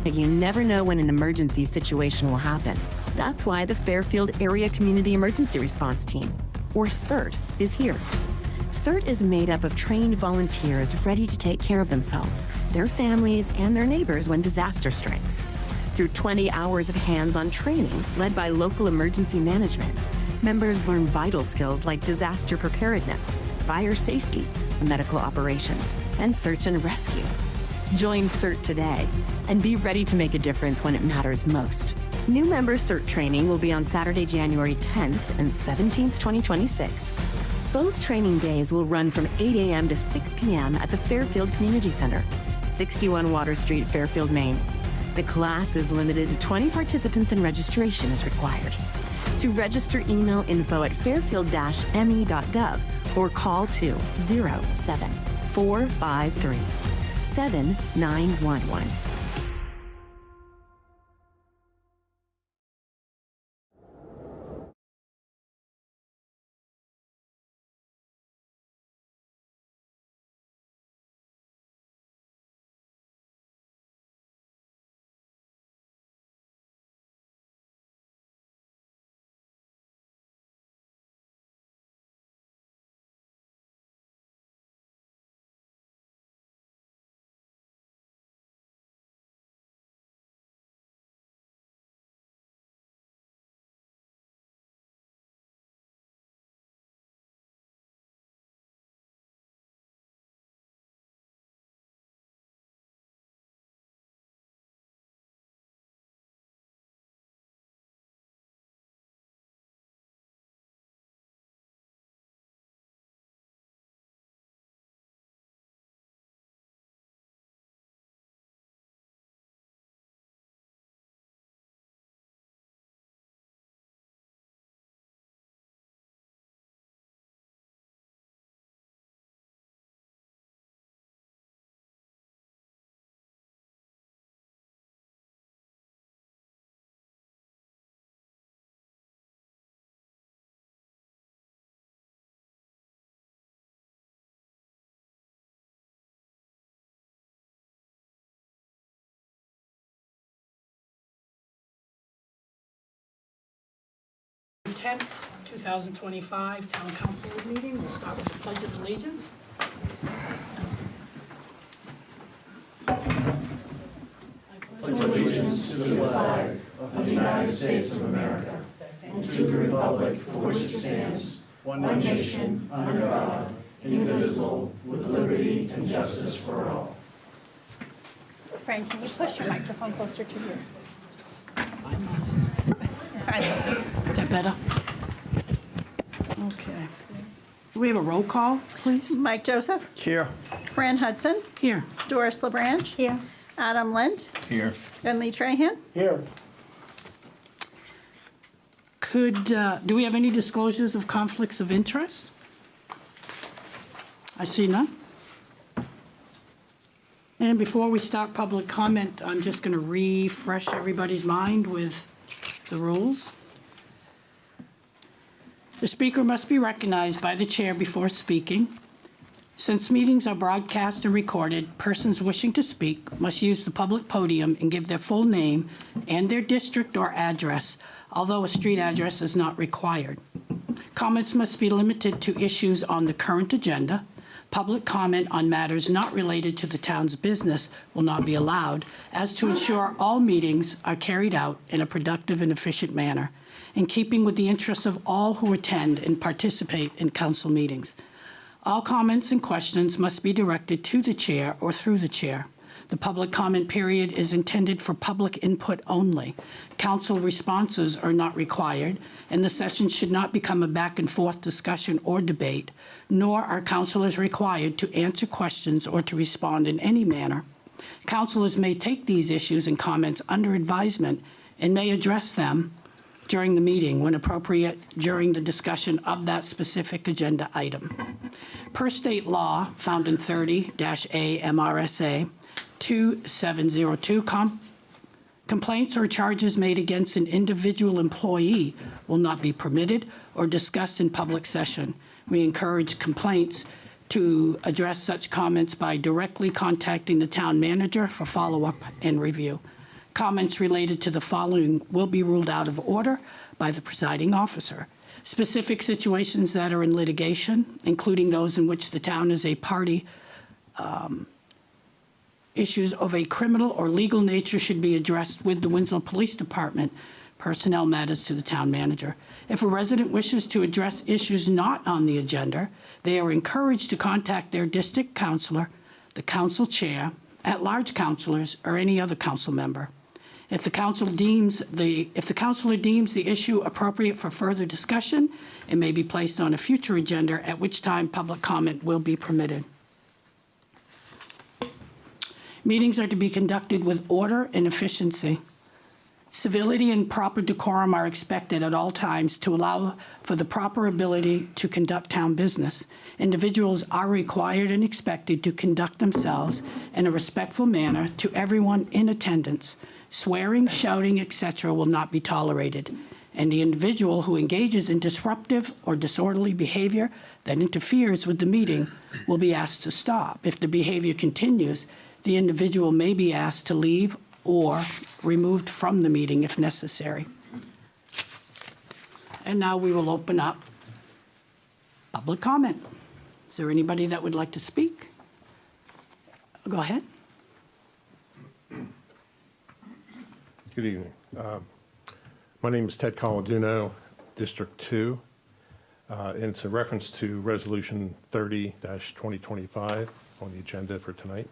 but you never know when an emergency situation will happen. That's why the Fairfield Area Community Emergency Response Team, or CERT, is here. CERT is made up of trained volunteers ready to take care of themselves, their families, and their neighbors when disaster strikes. Through 20 hours of hands-on training led by local emergency management, members learn vital skills like disaster preparedness, fire safety, medical operations, and search and rescue. Join CERT today and be ready to make a difference when it matters most. New member CERT training will be on Saturday, January 10th and 17th, 2026. Both training days will run from 8 a.m. to 6 p.m. at the Fairfield Community Center, 61 Water Street, Fairfield, Maine. The class is limited to 20 participants and registration is required. To register, email info@fairfield-me.gov or call to 07-453-7911. June 10th, 2025 Town Council meeting. We'll start with the Pledge of Allegiance. Pledge allegiance to the flag of the United States of America and to the republic for which it stands, one nation, under God, indivisible, with liberty and justice for all. Frank, can you push your microphone closer to you? I must. Is that better? Okay. Do we have a roll call, please? Mike Joseph, Here. Fran Hudson, Here. Doris LaBranche. Here. Adam Lind, Here. and Lee Trahan. Here. Do we have any disclosures of conflicts of interest? I see none. And before we start public comment, I'm just going to refresh everybody's mind with the rules. The speaker must be recognized by the chair before speaking. Since meetings are broadcast and recorded, persons wishing to speak must use the public podium and give their full name and their district or address, although a street address is not required. Comments must be limited to issues on the current agenda. Public comment on matters not related to the town's business will not be allowed, as to ensure all meetings are carried out in a productive and efficient manner, in keeping with the interests of all who attend and participate in council meetings. All comments and questions must be directed to the chair or through the chair. The public comment period is intended for public input only. Council responses are not required, and the session should not become a back and forth discussion or debate, nor are councilors required to answer questions or to respond in any manner. Councilors may take these issues and comments under advisement and may address them during the meeting when appropriate during the discussion of that specific agenda item. Per state law found in 30-A MRSA 2702, complaints or charges made against an individual employee will not be permitted or discussed in public session. We encourage complaints to address such comments by directly contacting the town manager for follow-up and review. Comments related to the following will be ruled out of order by the presiding officer. Specific situations that are in litigation, including those in which the town is a party, issues of a criminal or legal nature should be addressed with the Winslow Police Department. Personnel matters to the town manager. If a resident wishes to address issues not on the agenda, they are encouraged to contact their district councilor, the council chair, at-large councilors, or any other council member. If the councilor deems the issue appropriate for further discussion, it may be placed on a future agenda, at which time public comment will be permitted. Meetings are to be conducted with order and efficiency. Civility and proper decorum are expected at all times to allow for the proper ability to conduct town business. Individuals are required and expected to conduct themselves in a respectful manner to everyone in attendance. Swearing, shouting, etc. will not be tolerated. And the individual who engages in disruptive or disorderly behavior that interferes with the meeting will be asked to stop. If the behavior continues, the individual may be asked to leave or removed from the meeting if necessary. And now we will open up public comment. Is there anybody that would like to speak? Go ahead. Good evening. My name is Ted Coladuno, District 2, and it's a reference to Resolution 30-2025 on the agenda for tonight.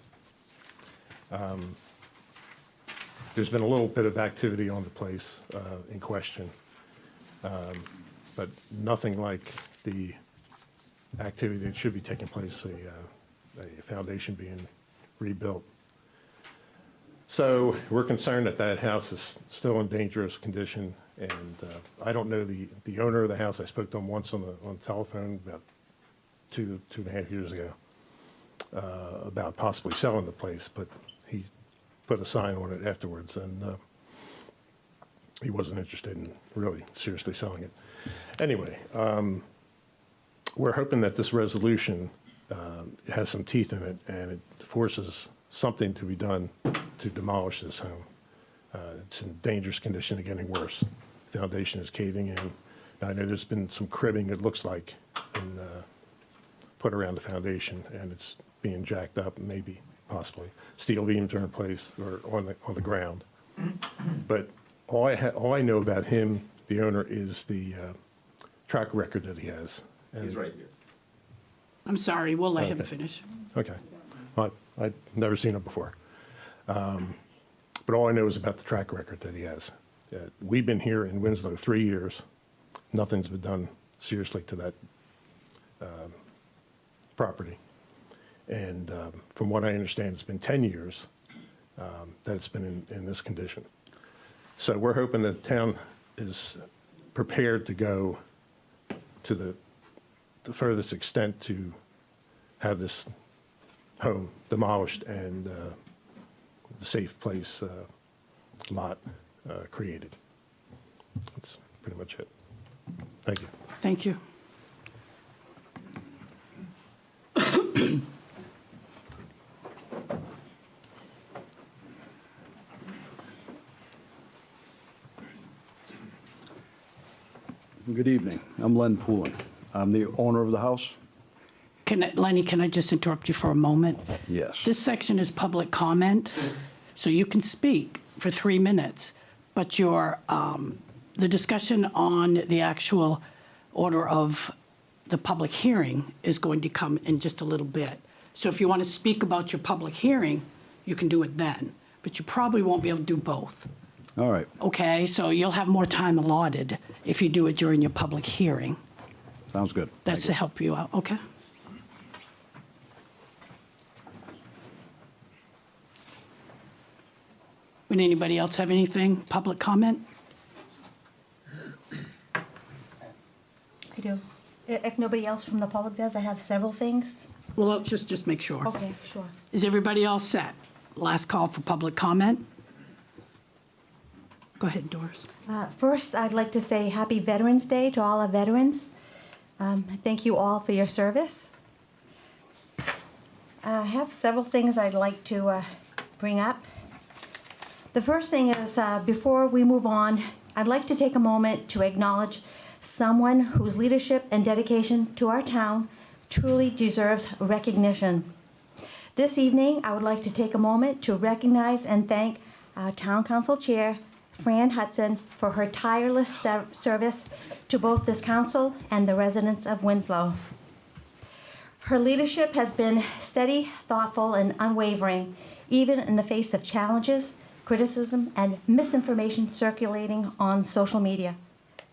There's been a little bit of activity on the place in question, but nothing like the activity that should be taking place, a foundation being rebuilt. So we're concerned that that house is still in dangerous condition, and I don't know the owner of the house. I spoke to him once on the telephone about two and a half years ago about possibly selling the place, but he put a sign on it afterwards, and he wasn't interested in really seriously selling it. Anyway, we're hoping that this resolution has some teeth in it, and it forces something to be done to demolish this home. It's in dangerous condition and getting worse. The foundation is caving in. Now, I know there's been some cribbing, it looks like, put around the foundation, and it's being jacked up, maybe, possibly. Steel beams are in place or on the ground. But all I know about him, the owner, is the track record that he has. And He's right here. I'm sorry, we'll let him Okay. finish. Okay. Well, I've never seen him before. But all I know is about the track record that he has. We've been here in Winslow 3 years. Nothing's been done seriously to that property. And from what I understand, it's been 10 years that it's been in this condition. So we're hoping that the town is prepared to go to the furthest extent to have this home demolished and the safe place lot created. That's pretty much it. Thank you. Thank you. Good evening. I'm Len Poulin. I'm the owner of the house. Lenny, can I just interrupt you for a moment? Yes. This section is public comment, so you can speak for 3 minutes, but the discussion on the actual order of the public hearing is going to come in just a little bit. So if you want to speak about your public hearing, you can do it then, but you probably won't be able to do both. All right. Okay, so you'll have more time allotted if you do it during your public hearing. Sounds good. That's to Thank help you out, okay? Would anybody else have anything, public comment? I do. If nobody else from the public does, I have several things. Well, let's just make sure. Okay, sure. Is everybody all set? Last call for public comment. Go ahead, Doris. First, I'd like to say Happy Veterans Day to all our veterans. Thank you all for your service. I have several things I'd like to bring up. The first thing is, before we move on, I'd like to take a moment to acknowledge someone whose leadership and dedication to our town truly deserves recognition. This evening, I would like to take a moment to recognize and thank our Town Council Chair, Fran Hudson, for her tireless service to both this council and the residents of Winslow. Her leadership has been steady, thoughtful, and unwavering, even in the face of challenges, criticism, and misinformation circulating on social media.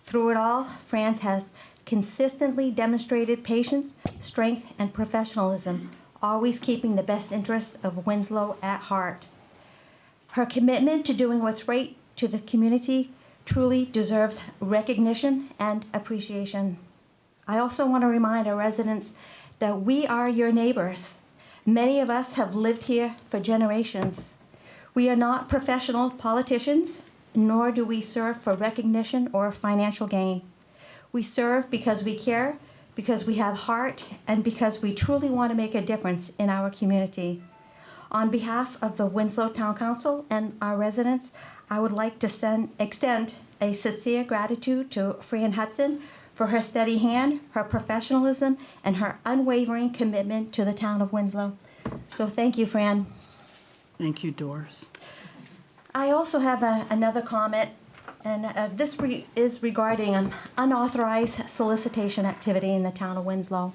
Through it all, Fran has consistently demonstrated patience, strength, and professionalism, always keeping the best interests of Winslow at heart. Her commitment to doing what's right to the community truly deserves recognition and appreciation. I also want to remind our residents that we are your neighbors. Many of us have lived here for generations. We are not professional politicians, nor do we serve for recognition or financial gain. We serve because we care, because we have heart, and because we truly want to make a difference in our community. On behalf of the Winslow Town Council and our residents, I would like to extend a sincere gratitude to Fran Hudson for her steady hand, her professionalism, and her unwavering commitment to the town of Winslow. So thank you, Fran. Thank you, Doris. I also have another comment, and this is regarding unauthorized solicitation activity in the town of Winslow.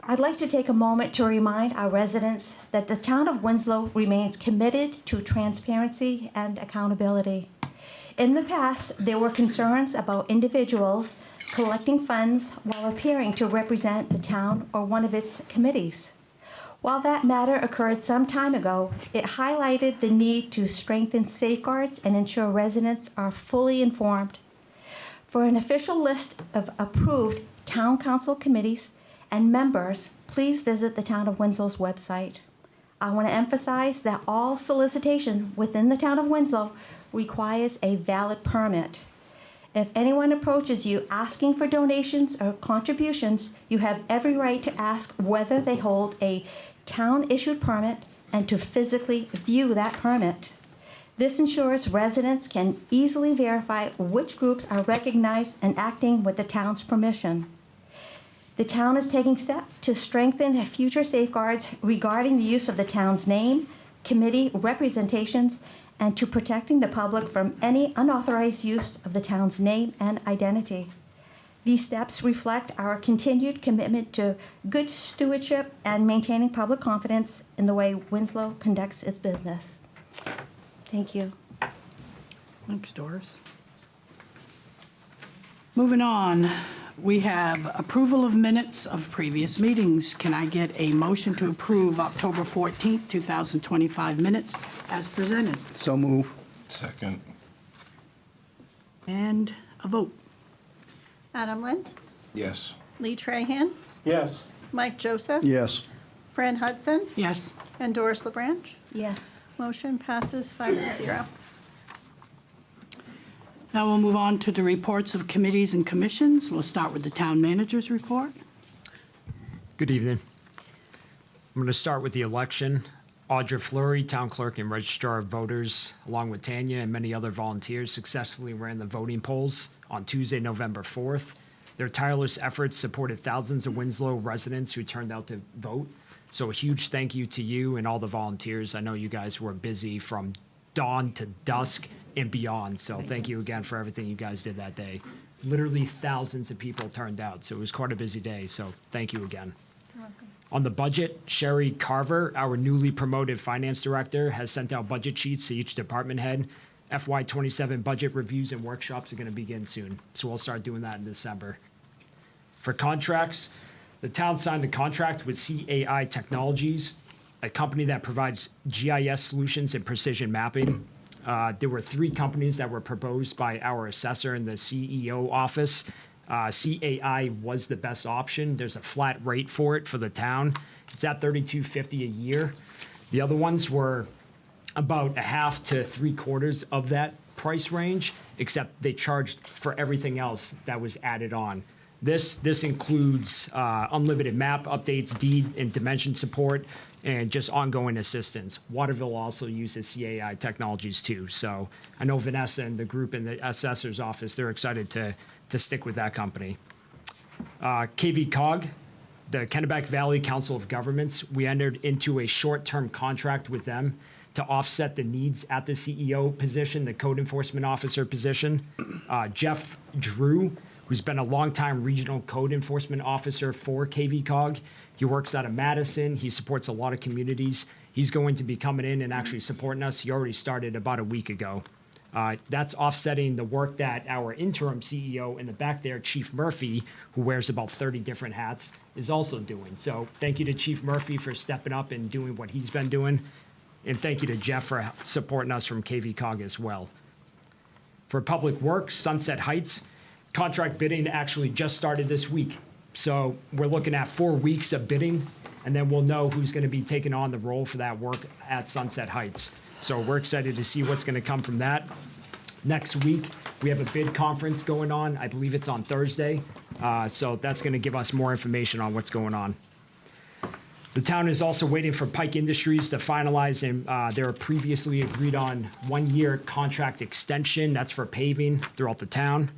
I'd like to take a moment to remind our residents that the town of Winslow remains committed to transparency and accountability. In the past, there were concerns about individuals collecting funds while appearing to represent the town or one of its committees. While that matter occurred some time ago, it highlighted the need to strengthen safeguards and ensure residents are fully informed. For an official list of approved town council committees and members, please visit the Town of Winslow's website. I want to emphasize that all solicitation within the Town of Winslow requires a valid permit. If anyone approaches you asking for donations or contributions, you have every right to ask whether they hold a town-issued permit and to physically view that permit. This ensures residents can easily verify which groups are recognized and acting with the town's permission. The town is taking steps to strengthen future safeguards regarding the use of the town's name, committee representations, and to protecting the public from any unauthorized use of the town's name and identity. These steps reflect our continued commitment to good stewardship and maintaining public confidence in the way Winslow conducts its business. Thank you. Thanks, Doris. Moving on, we have approval of minutes of previous meetings. Can I get a motion to approve October 14th, 2025 minutes as presented? So move. Second. And a vote. Adam Lind, Yes. Lee Trahan, Yes. Mike Joseph, Yes. Fran Hudson, Yes. and Doris LaBranche. Yes. Motion passes 5-0. Now we'll move on to the reports of committees and commissions. We'll start with the town manager's report. Good evening. I'm going to start with the election. Audra Fleury, Town Clerk and Registrar of Voters, along with Tanya and many other volunteers, successfully ran the voting polls on Tuesday, November 4th. Their tireless efforts supported thousands of Winslow residents who turned out to vote. So a huge thank you to you and all the volunteers. I know you guys were busy from dawn to dusk and beyond. So thank you again for everything you guys did that day. Literally thousands of people turned out. So it was quite a busy day. So thank you again. You're welcome. On the budget, Sherry Carver, our newly promoted finance director, has sent out budget sheets to each department head. FY27 budget reviews and workshops are going to begin soon, so we'll start doing that in December. For contracts, the town signed a contract with CAI Technologies, a company that provides GIS solutions and precision mapping. There were 3 companies that were proposed by our assessor in the CEO office. CAI was the best option. There's a flat rate for it for the town. It's at $32.50 a year. The other ones were about a half to 3/4 of that price range, except they charged for everything else that was added on. This includes unlimited map updates, deed and dimension support, and just ongoing assistance. Waterville also uses CAI technologies too. So I know Vanessa and the group in the assessor's office, they're excited to stick with that company. KV Cog, the Kennebec Valley Council of Governments, we entered into a short-term contract with them to offset the needs at the CEO position, the code enforcement officer position. Jeff Drew, who's been a longtime regional code enforcement officer for KV Cog. He works out of Madison. He supports a lot of communities. He's going to be coming in and actually supporting us. He already started about a week ago. That's offsetting the work that our interim CEO in the back there, Chief Murphy, who wears about 30 different hats, is also doing. So thank you to Chief Murphy for stepping up and doing what he's been doing. And thank you to Jeff for supporting us from KV Cog as well. For Public Works, Sunset Heights, contract bidding actually just started this week. So we're looking at 4 weeks of bidding, and then we'll know who's going to be taking on the role for that work at Sunset Heights. So we're excited to see what's going to come from that. Next week, we have a bid conference going on. I believe it's on Thursday. So that's going to give us more information on what's going on. The town is also waiting for Pike Industries to finalize their previously agreed on 1-year contract extension. That's for paving throughout the town.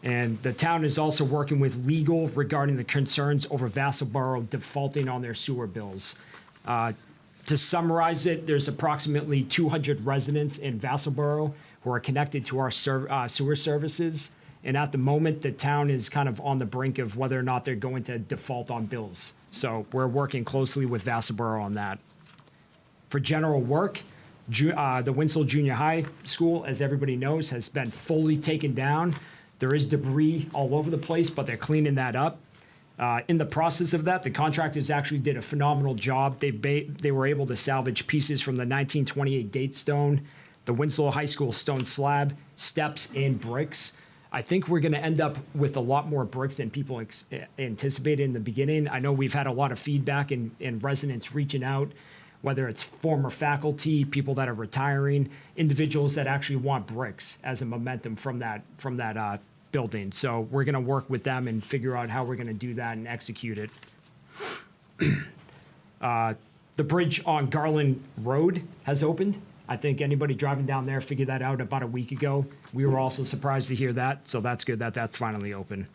And the town is also working with legal regarding the concerns over Vassalboro defaulting on their sewer bills. To summarize it, there's approximately 200 residents in Vassalboro who are connected to our sewer services. And at the moment, the town is kind of on the brink of whether or not they're going to default on bills. So we're working closely with Vassalboro on that. For general work, the Winslow Junior High School, as everybody knows, has been fully taken down. There is debris all over the place, but they're cleaning that up. In the process of that, the contractors actually did a phenomenal job. They were able to salvage pieces from the 1928 date stone, the Winslow High School stone slab, steps, and bricks. I think we're going to end up with a lot more bricks than people anticipated in the beginning. I know we've had a lot of feedback and residents reaching out, whether it's former faculty, people that are retiring, individuals that actually want bricks as a momentum from that building. So we're going to work with them and figure out how we're going to do that and execute it. The bridge on Garland Road has opened. I think anybody driving down there figured that out about a week ago. We were also surprised to hear that, so that's good that that's finally open.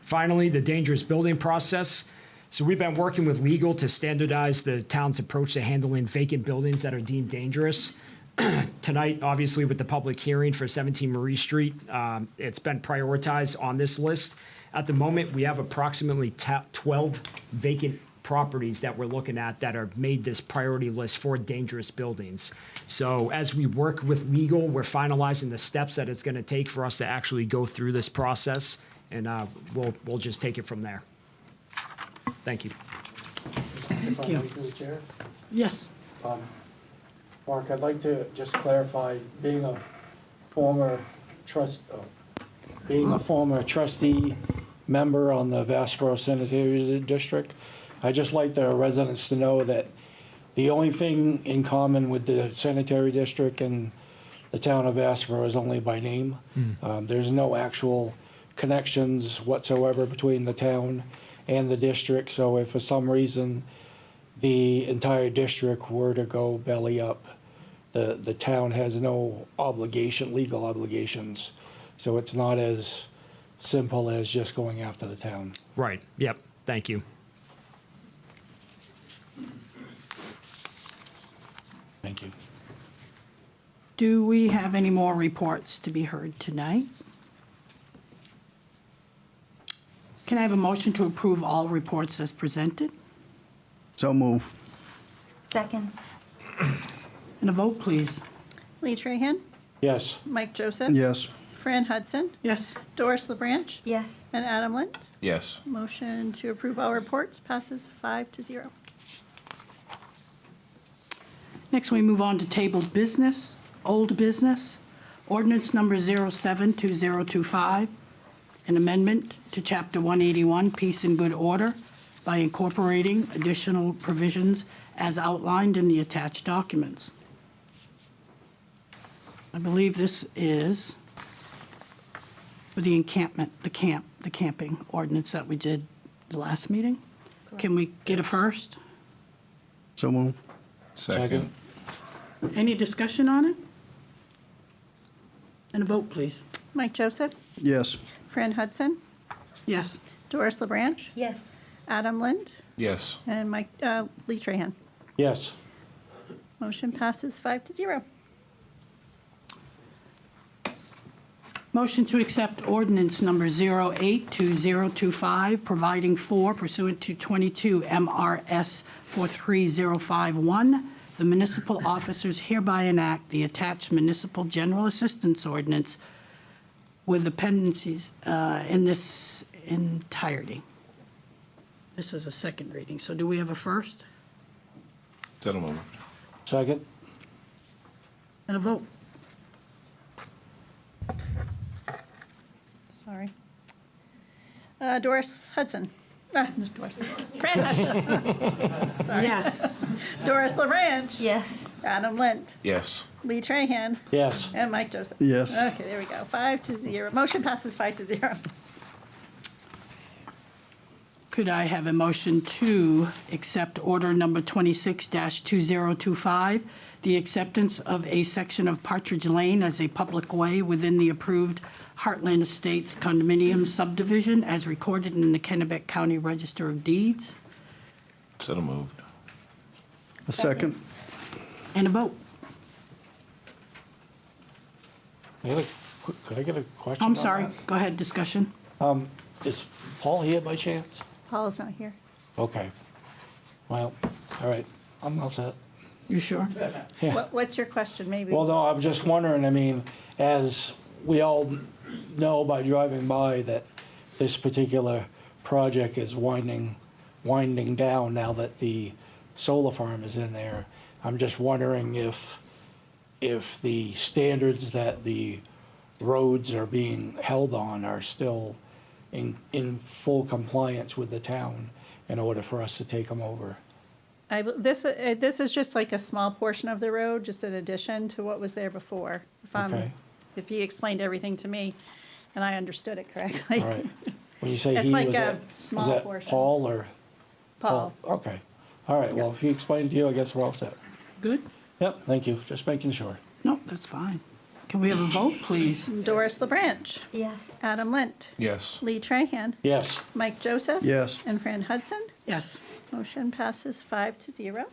Finally, the dangerous building process. So we've been working with legal to standardize the town's approach to handling vacant buildings that are deemed dangerous. Tonight, obviously, with the public hearing for 17 Marie Street, it's been prioritized on this list. At the moment, we have approximately 12 vacant properties that we're looking at that are made this priority list for dangerous buildings. So as we work with legal, we're finalizing the steps that it's going to take for us to actually go through this process, and we'll just take it from there. Thank you. Thank you. Through the chair. Yes. Mark, I'd like to just clarify, being a former trustee member on the Vassalboro Sanitary District, I'd just like the residents to know that the only thing in common with the sanitary district and the town of Vassalboro is only by name. There's no actual connections whatsoever between the town and the district, so if for some reason the entire district were to go belly up, the town has no legal obligations. So it's not as simple as just going after the town. Right. Yep. Thank you. Thank you. Do we have any more reports to be heard tonight? Can I have a motion to approve all reports as presented? So move. Second. And a vote, please. Lee Trahan, Yes. Mike Joseph. Yes. Fran Hudson, Yes. Doris LeBranch, Yes. and Adam Lind. Yes. Motion to approve all reports passes 5-0. Next, we move on to tabled business, old business. Ordinance number 072025, an amendment to Chapter 181, Peace and Good Order, by incorporating additional provisions as outlined in the attached documents. I believe this is For the encampment, the camping ordinance that we did the last meeting. Can we get a first? So moved. Second. Any discussion on it? And a vote, please. Mike Joseph, Yes. Fran Hudson, Yes. Doris LaBranch, Yes. Adam Lind, Yes. and Lee Trahan. Yes. Motion passes 5-0. Motion to accept ordinance number 082025, providing for pursuant to 22 MRS 43051, the municipal officers hereby enact the attached municipal general assistance ordinance with dependencies in this entirety. This is a second reading, so do we have a first So moved. Second. and a vote? Sorry. Doris Hudson. Not Doris. Fran Hudson. Sorry. Yes. Doris LaBranch. Yes. Adam Lind. Yes. Lee Trahan. Yes. And Mike Joseph. Yes. Okay, there we go. 5-0. Motion passes 5-0. Could I have a motion to accept order number 26-2025, the acceptance of a section of Partridge Lane as a public way within the approved Heartland Estates condominium subdivision as recorded in the Kennebec County Register of Deeds? So moved. A second. And a vote. Could I get a question? I'm on sorry, that? go ahead, discussion. Is Paul here by chance? Paul is not here. Okay. Well, all right. I'm all set. You sure? Yeah. What's your question, maybe? Well, no, I'm just wondering, I mean, as we all know by driving by that this particular project is winding down now that the solar farm is in there. I'm just wondering if the standards that the roads are being held on are still in full compliance with the town in order for us to take them over. This is just like a small portion of the road, just an addition to what was there before. Okay. If he explained everything to me and I understood it correctly. All right. When you say It's he, like was a that, small was that portion. Paul or? Paul. Okay. All right, well, if he explained it to you, I guess we're all set. Good? Yep, thank you, just making sure. No, that's fine. Can we have a vote, please? Doris LaBranch, Yes. Adam Lind, Yes. Lee Trahan, Yes. Mike Joseph. Yes. And Fran Hudson. Yes. Motion passes 5-0.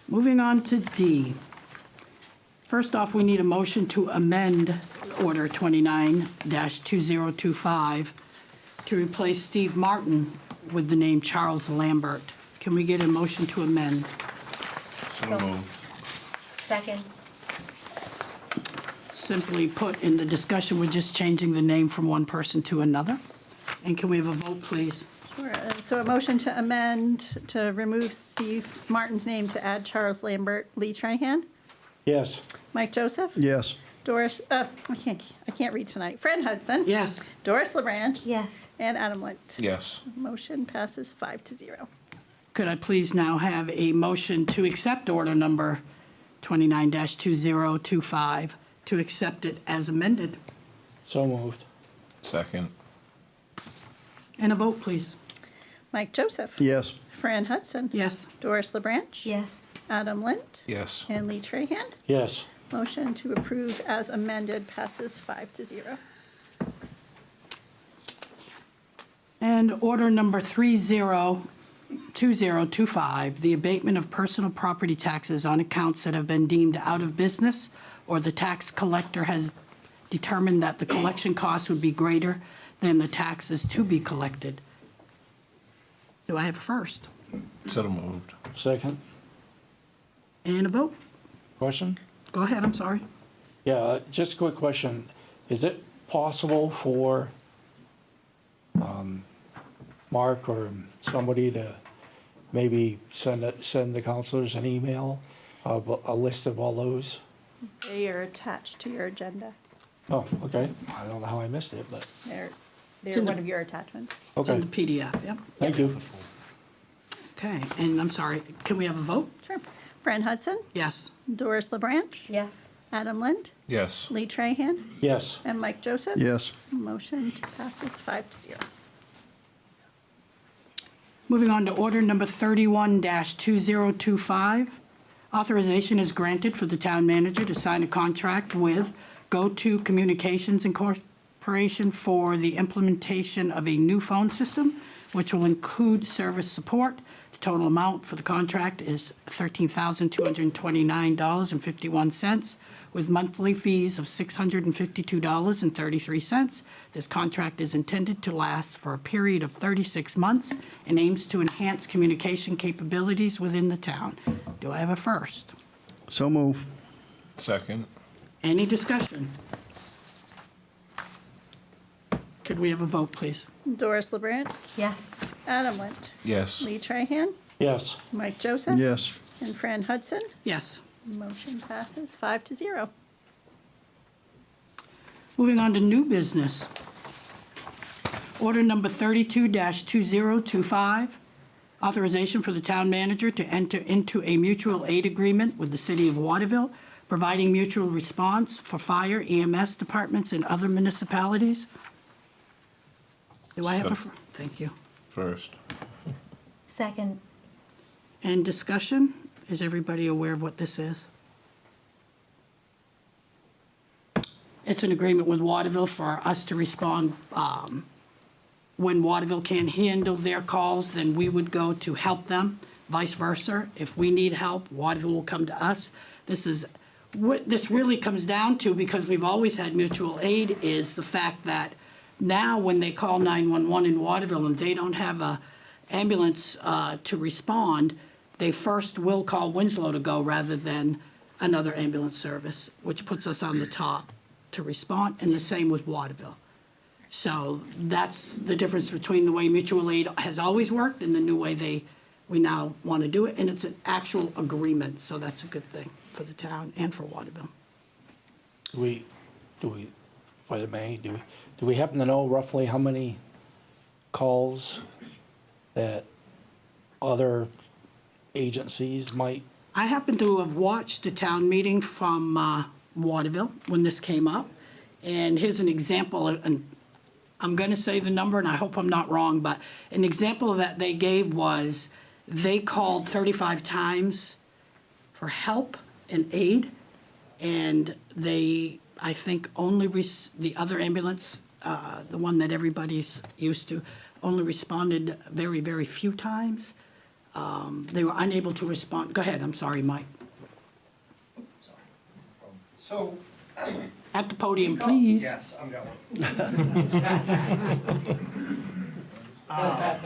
Moving on to D. First off, we need a motion to amend Order 29-2025 to replace Steve Martin with the name Charles Lambert. Can we get a motion to amend? So moved. Second. Simply put, in the discussion, we're just changing the name from one person to another. And can we have a vote, please? Sure. So a motion to amend to remove Steve Martin's name to add Charles Lambert, Lee Trahan, Yes. Mike Joseph. Yes. Doris, I can't read tonight. Fran Hudson. Yes. Doris LaBranch. Yes. And Adam Lind. Yes. Motion passes 5-0. Could I please now have a motion to accept order number 29-2025, to accept it as amended? So moved. Second. And a vote, please. Mike Joseph. Yes. Fran Hudson. Yes. Doris LaBranch. Yes. Adam Lind. Yes. And Lee Trahan. Yes. Motion to approve as amended passes 5-0. And order number 302025, the abatement of personal property taxes on accounts that have been deemed out of business or the tax collector has determined that the collection costs would be greater than the taxes to be collected. Do I have a first? So moved. Second. And a vote? Question? Go ahead, I'm sorry. Yeah, just a quick question. Is it possible for Mark or somebody to maybe send the counselors an email, a list of all those? They are attached to your agenda. Oh, okay. I don't know how I missed it, but, They're in the- one of your attachments. It's in okay. the PDF, yep. Thank you. Okay, and I'm sorry, can we have a vote? Sure. Fran Hudson, Yes. Doris LaBranch, Yes. Adam Lind, Yes. Lee Trahan, Yes. and Mike Joseph. Yes. Motion passes 5-0. Moving on to order number 31-2025. Authorization is granted for the town manager to sign a contract with Go-To Communications Incorporation for the implementation of a new phone system, which will include service support. The total amount for the contract is $13,229.51, with monthly fees of $652.33. This contract is intended to last for a period of 36 months and aims to enhance communication capabilities within the town. Do I have a first? So move. Second. Any discussion? Could we have a vote, please? Doris LeBranch, Yes. Adam Lind, Yes. Lee Trahan, Yes. Mike Joseph. Yes. And Fran Hudson. Yes. Motion passes 5-0. Moving on to new business. Order number 32-2025, authorization for the town manager to enter into a mutual aid agreement with the city of Waterville, providing mutual response for fire, EMS departments, and other municipalities. Do I have a, thank you. First. Second. And discussion? Is everybody aware of what this is? It's an agreement with Waterville for us to respond. When Waterville can't handle their calls, then we would go to help them, vice versa. If we need help, Waterville will come to us. This is what this really comes down to, because we've always had mutual aid, is the fact that now when they call 911 in Waterville and they don't have a ambulance to respond, they first will call Winslow to go rather than another ambulance service, which puts us on the top to respond, and the same with Waterville. So that's the difference between the way mutual aid has always worked and the new way we now want to do it, and it's an actual agreement, so that's a good thing for the town and for Waterville. If I may, do we happen to know roughly how many calls that other agencies might? I happen to have watched the town meeting from Waterville when this came up, and here's an example, and I'm going to say the number, and I hope I'm not wrong, but an example that they gave was they called 35 times for help and aid, and they, I think, only, the other ambulance, the one that everybody's used to, only responded very, very few times. They were unable to respond. Go ahead, I'm sorry, Mike. So, At the podium, please. yes, I'm going.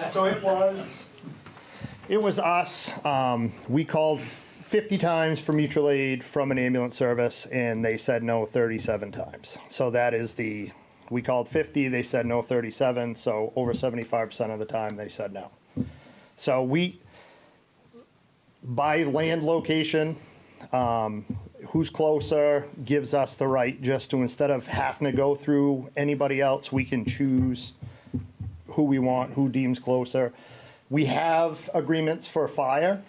So it was us. We called 50 times for mutual aid from an ambulance service, and they said no 37 times. So that is we called 50, they said no 37, so over 75% of the time they said no. So by land location, who's closer gives us the right just to, instead of having to go through anybody else, we can choose who we want, who deems closer. We have agreements for fire,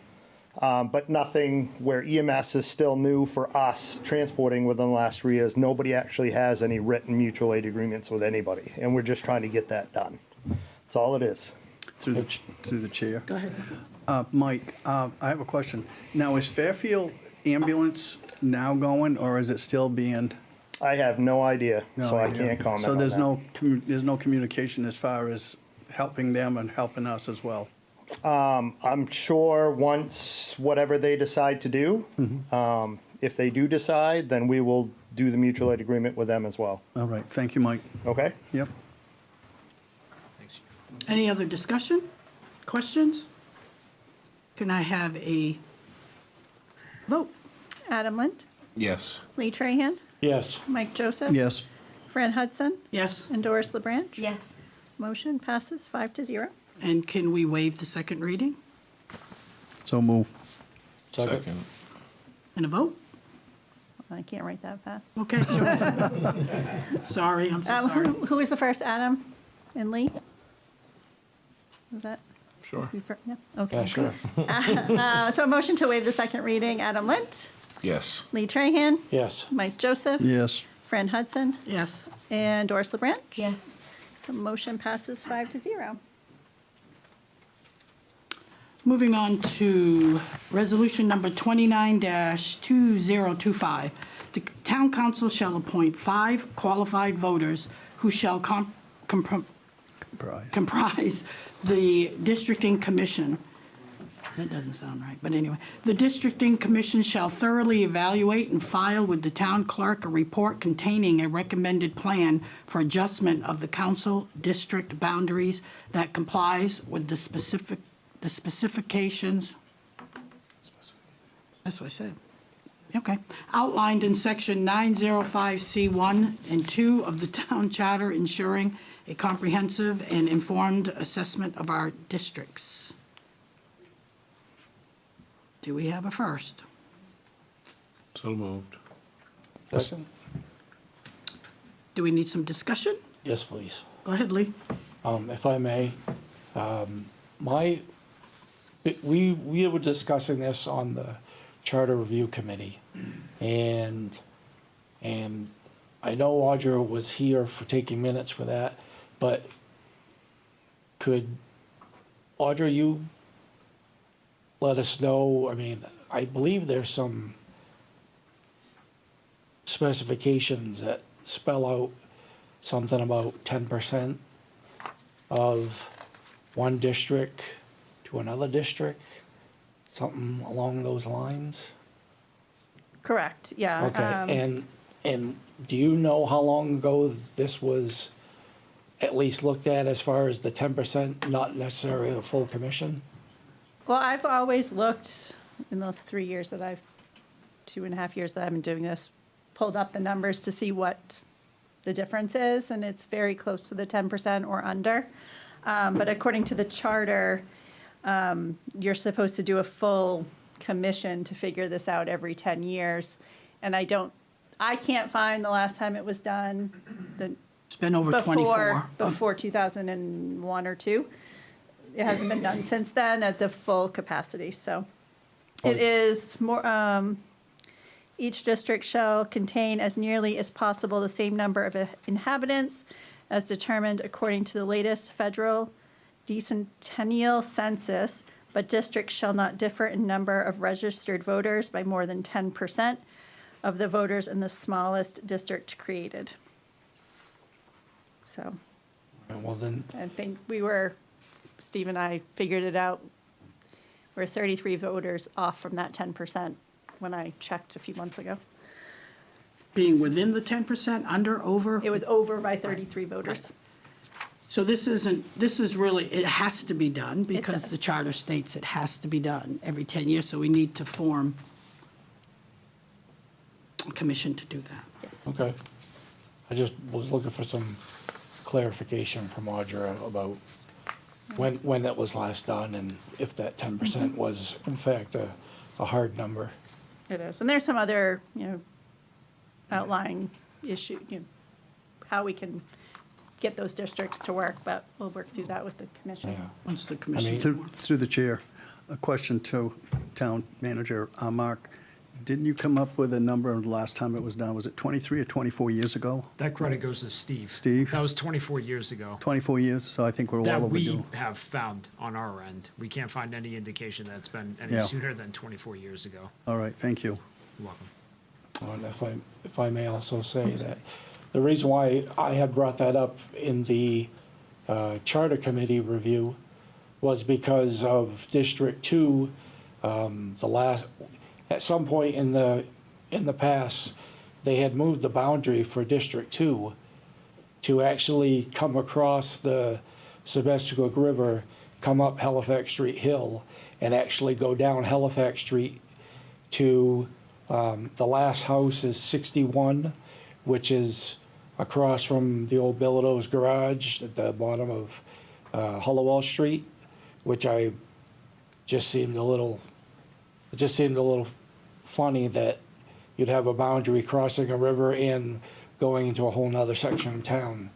but nothing where EMS is still new for us transporting within the last 3 years. Nobody actually has any written mutual aid agreements with anybody, and we're just trying to get that done. That's all it is. Through the chair. Go ahead. Mike, I have a question. Now, is Fairfield ambulance now going, or is it still being? I have no idea, No so I idea. can't comment So on there's that. there's no communication as far as helping them and helping us as well? I'm sure once whatever they decide to do, if they do decide, then we will do the mutual aid agreement with them as well. All right, thank you, Mike. Okay? Yep. Any other discussion, questions? Can I have a vote? Adam Lind, Yes. Lee Trahan, Yes. Mike Joseph. Yes. Fran Hudson, Yes, and Doris LeBranch. Yes. Motion passes 5-0. and can we waive the second reading So move. Second. and a vote? I can't write that fast. Okay, sure. Sorry, I'm so sorry. Who was the first, Adam and Lee? Was that? Sure. you fir- Yeah, okay. Yeah, sure. So a motion to waive the second reading, Adam Lind, Yes. Lee Trahan, Yes. Mike Joseph. Yes. Fran Hudson, Yes. and Doris LeBranch. Yes. So motion passes 5-0. Moving on to resolution number 29-2025. The town council shall appoint 5 qualified voters who shall comprise the districting commission. That doesn't sound right, but anyway. The districting commission shall thoroughly evaluate and file with the town clerk a report containing a recommended plan for adjustment of the council district boundaries that complies with the specifications. That's what I said. Okay. Outlined in section 905C1 and 2 of the town charter, ensuring a comprehensive and informed assessment of our districts. Do we have a first? So moved. Second? Do we need some discussion? Yes, please. Go ahead, Lee. If I may, we were discussing this on the Charter Review Committee, and I know Audra was here for taking minutes for that, but could, Audra, you let us know, I mean, I believe there's some specifications that spell out something about 10% of one district to another district, something along those lines? Correct, yeah. Okay, and do you know how long ago this was at least looked at as far as the 10%, not necessarily a full commission? Well, I've always looked, in the 2.5 years that I've been doing this, pulled up the numbers to see what the difference is, and it's very close to the 10% or under. But according to the charter, you're supposed to do a full commission to figure this out every 10 years. And I can't find the last time it was done. It's been over 24. Before 2001 or 2. It hasn't been done since then at the full capacity, so. It is more, each district shall contain as nearly as possible the same number of inhabitants as determined according to the latest federal decennial census, but districts shall not differ in number of registered voters by more than 10% of the voters in the smallest district created. So, Well, then, I think Steve and I figured it out. We're 33 voters off from that 10% when I checked a few months ago. Being within the 10%, under, over? It was over by 33 voters. So this is really, it has to be done because does. the charter states it has to be done every 10 years, so we need to form a commission to do that. Yes. okay. I just was looking for some clarification from Audra about when that was last done and if that 10% was in fact a hard number. It is. And there's some other, outlying issue, how we can get those districts to work, but we'll work through that with the commission. Yeah. Once the commission. Through the chair, a question to Town Manager Mark. Didn't you come up with a number the last time it was done? Was it 23 or 24 years ago? That credit goes to Steve. Steve? That was 24 years ago. 24 years, so I think we're That well we overdue. have found on our end. We can't find any indication that it's been any Yeah. sooner than 24 years ago. All right, thank you. You're welcome. And if I may also say that the reason why I had brought that up in the Charter Committee review was because of District 2, at some point in the past, they had moved the boundary for District 2 to actually come across the Sebesticook River, come up Halifax Street Hill, and actually go down Halifax Street to the last house is 61, which is across from the old Bilodeau's garage at the bottom of Hullowell Street, which I just seemed a little funny that you'd have a boundary crossing a river and going into a whole nother section of town.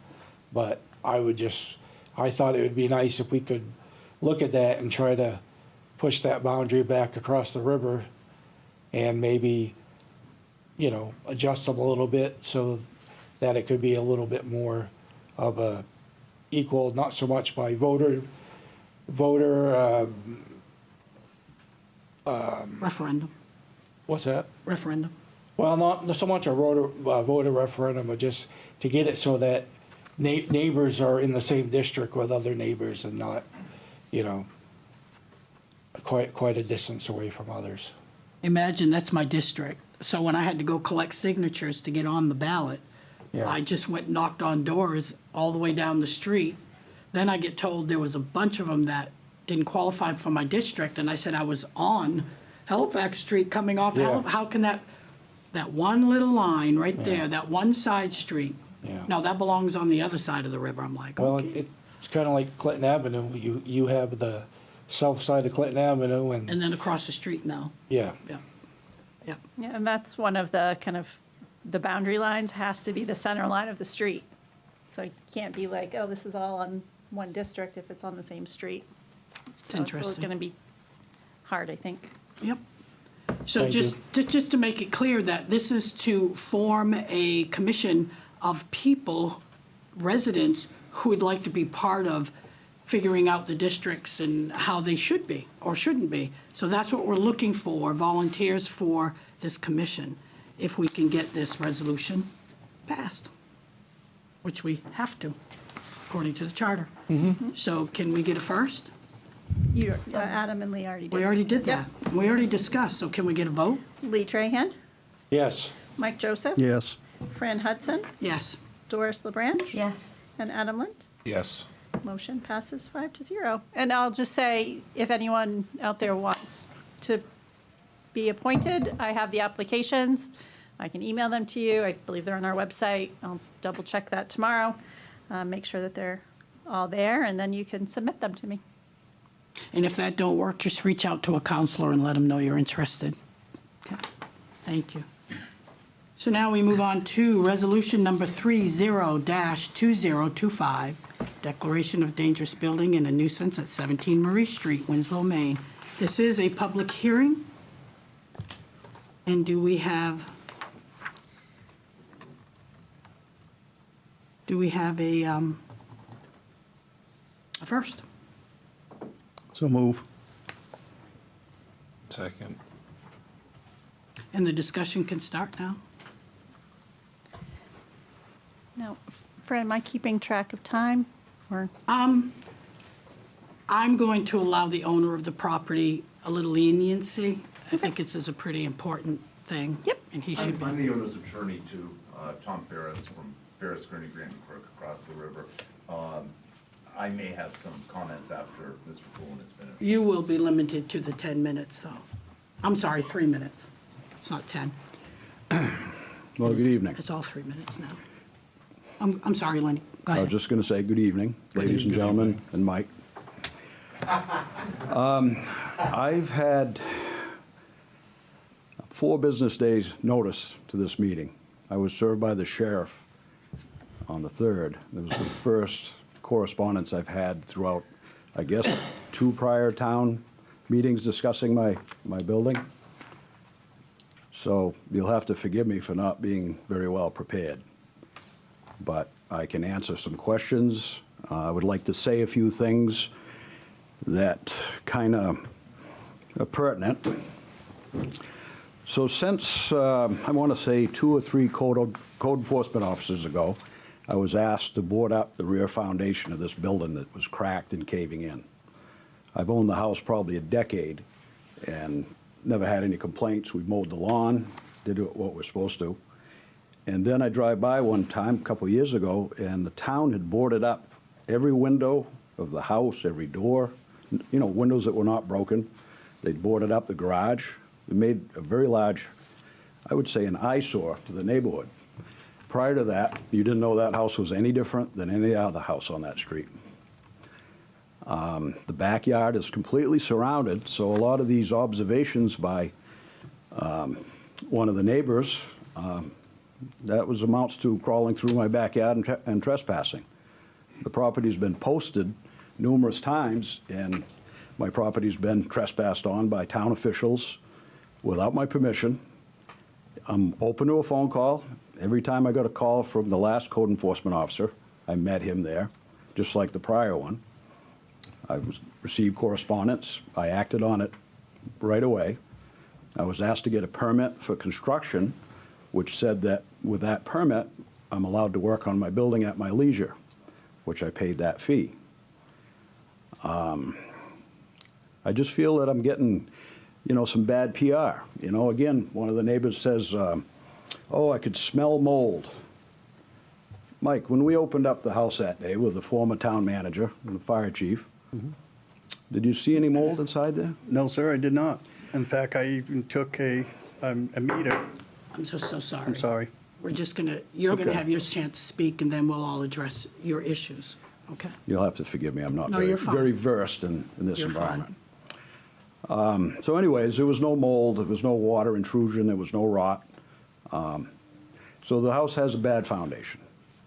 But I thought it would be nice if we could look at that and try to push that boundary back across the river and maybe adjust them a little bit so that it could be a little bit more of a equal, not so much by voter, Referendum, what's that? referendum. Well, not so much a voter referendum, but just to get it so that neighbors are in the same district with other neighbors and not, quite a distance away from others. Imagine that's my district. So when I had to go collect signatures to get on the ballot, Yeah. I just went and knocked on doors all the way down the street. Then I get told there was a bunch of them that didn't qualify for my district, and I said I was on Halifax Street coming off, Yeah. how can that one little line right there, that one side street? Yeah. No, that belongs on the other side of the river. I'm like, Well, okay. it's kind of like Clinton Avenue. You have the south side of Clinton Avenue and, And then across the street now, yeah. yeah. Yeah, Yeah, and that's one of the kind of, the boundary lines has to be the center line of the street. So it can't be like, oh, this is all on one district if it's on the same street. it's So interesting. it's going to be hard, I think. Yep. So Thank just to make it clear that this is to form a commission of people, residents, who would like to be part of figuring out the districts and how they should be or shouldn't be. So that's what we're looking for, volunteers for this commission, if we can get this resolution passed, which we have to, according to the charter. So can we get a first? You, Adam and Lee already did. We already did that. We already discussed, so can we get a vote? Lee Trahan, Yes. Mike Joseph. Yes. Fran Hudson, Yes. Doris LeBranch. Yes. And Adam Lind. Yes. Motion passes 5-0. And I'll just say, if anyone out there wants to be appointed, I have the applications. I can email them to you. I believe they're on our website. I'll double check that tomorrow, make sure that they're all there, and then you can submit them to me. And if that don't work, just reach out to a counselor and let them know you're interested. Okay, thank you. So now we move on to resolution number 30-2025, declaration of dangerous building and a nuisance at 17 Marie Street, Winslow, Maine. This is a public hearing. And do we have a first? So move. Second. And the discussion can start now? Now, Fran, am I keeping track of time? Or, I'm going to allow the owner of the property a little leniency. I think this is a pretty important thing. Yep. And he should I'm be. the owner's attorney too, Tom Ferris from Ferris, Gurney, Grant, and Crook across the river. I may have some comments after Mr. Coolin has finished. You will be limited to the 10 minutes, though. I'm sorry, 3 minutes. It's not 10. Well, good evening. It's all 3 minutes now. I'm sorry, Lenny. Go I was ahead. just going to say good evening, ladies and gentlemen, and Mike. I've had 4 business days' notice to this meeting. I was served by the sheriff on the 3rd. It was the first correspondence I've had throughout, I guess, 2 prior town meetings discussing my building. So you'll have to forgive me for not being very well prepared. But I can answer some questions. I would like to say a few things that kind of are pertinent. So since, I want to say 2 or 3 code enforcement officers ago, I was asked to board up the rear foundation of this building that was cracked and caving in. I've owned the house probably a decade and never had any complaints. We mowed the lawn, did what we're supposed to. And then I drive by one time, a couple years ago, and the town had boarded up every window of the house, every door, windows that were not broken. They'd boarded up the garage. It made a very large, I would say, an eyesore to the neighborhood. Prior to that, you didn't know that house was any different than any other house on that street. The backyard is completely surrounded, so a lot of these observations by one of the neighbors, that was amounts to crawling through my backyard and trespassing. The property's been posted numerous times, and my property's been trespassed on by town officials without my permission. I'm open to a phone call. Every time I got a call from the last code enforcement officer, I met him there, just like the prior one. I received correspondence. I acted on it right away. I was asked to get a permit for construction, which said that with that permit, I'm allowed to work on my building at my leisure, which I paid that fee. I just feel that I'm getting, some bad PR. Again, one of the neighbors says, oh, I could smell mold. Mike, when we opened up the house that day with the former town manager and the fire chief, did you see any mold inside there? No, sir, I did not. In fact, I even took a meter. I'm so sorry. I'm sorry. You're gonna Okay. have your chance to speak, and then we'll all address your issues, okay? You'll have to forgive me, I'm not No, very, you're fine. very versed in this You're environment. fine. So anyways, there was no mold, there was no water intrusion, there was no rot. So the house has a bad foundation.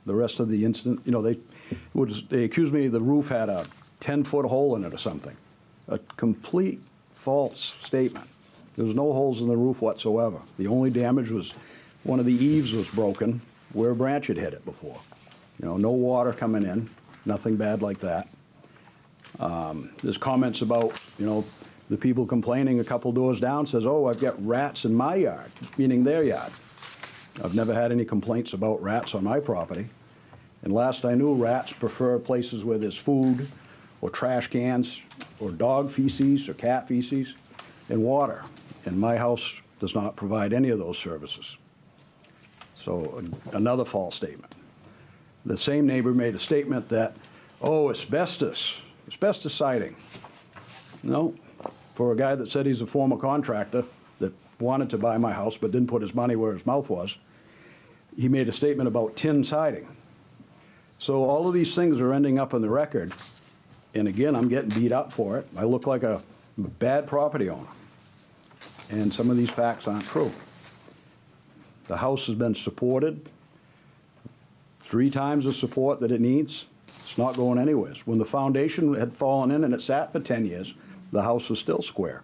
The rest of the incident, they accused me the roof had a 10-foot hole in it or something. A complete false statement. There was no holes in the roof whatsoever. The only damage was one of the eaves was broken where a branch had hit it before. No water coming in, nothing bad like that. There's comments about, the people complaining a couple doors down says, oh, I've got rats in my yard, meaning their yard. I've never had any complaints about rats on my property. And last I knew, rats prefer places where there's food or trash cans or dog feces or cat feces and water. And my house does not provide any of those services. So another false statement. The same neighbor made a statement that, oh, asbestos siding. No, for a guy that said he's a former contractor that wanted to buy my house but didn't put his money where his mouth was, he made a statement about tin siding. So all of these things are ending up in the record, and again, I'm getting beat up for it. I look like a bad property owner, and some of these facts aren't true. The house has been supported 3 times the support that it needs. It's not going anywhere. When the foundation had fallen in and it sat for 10 years, the house was still square.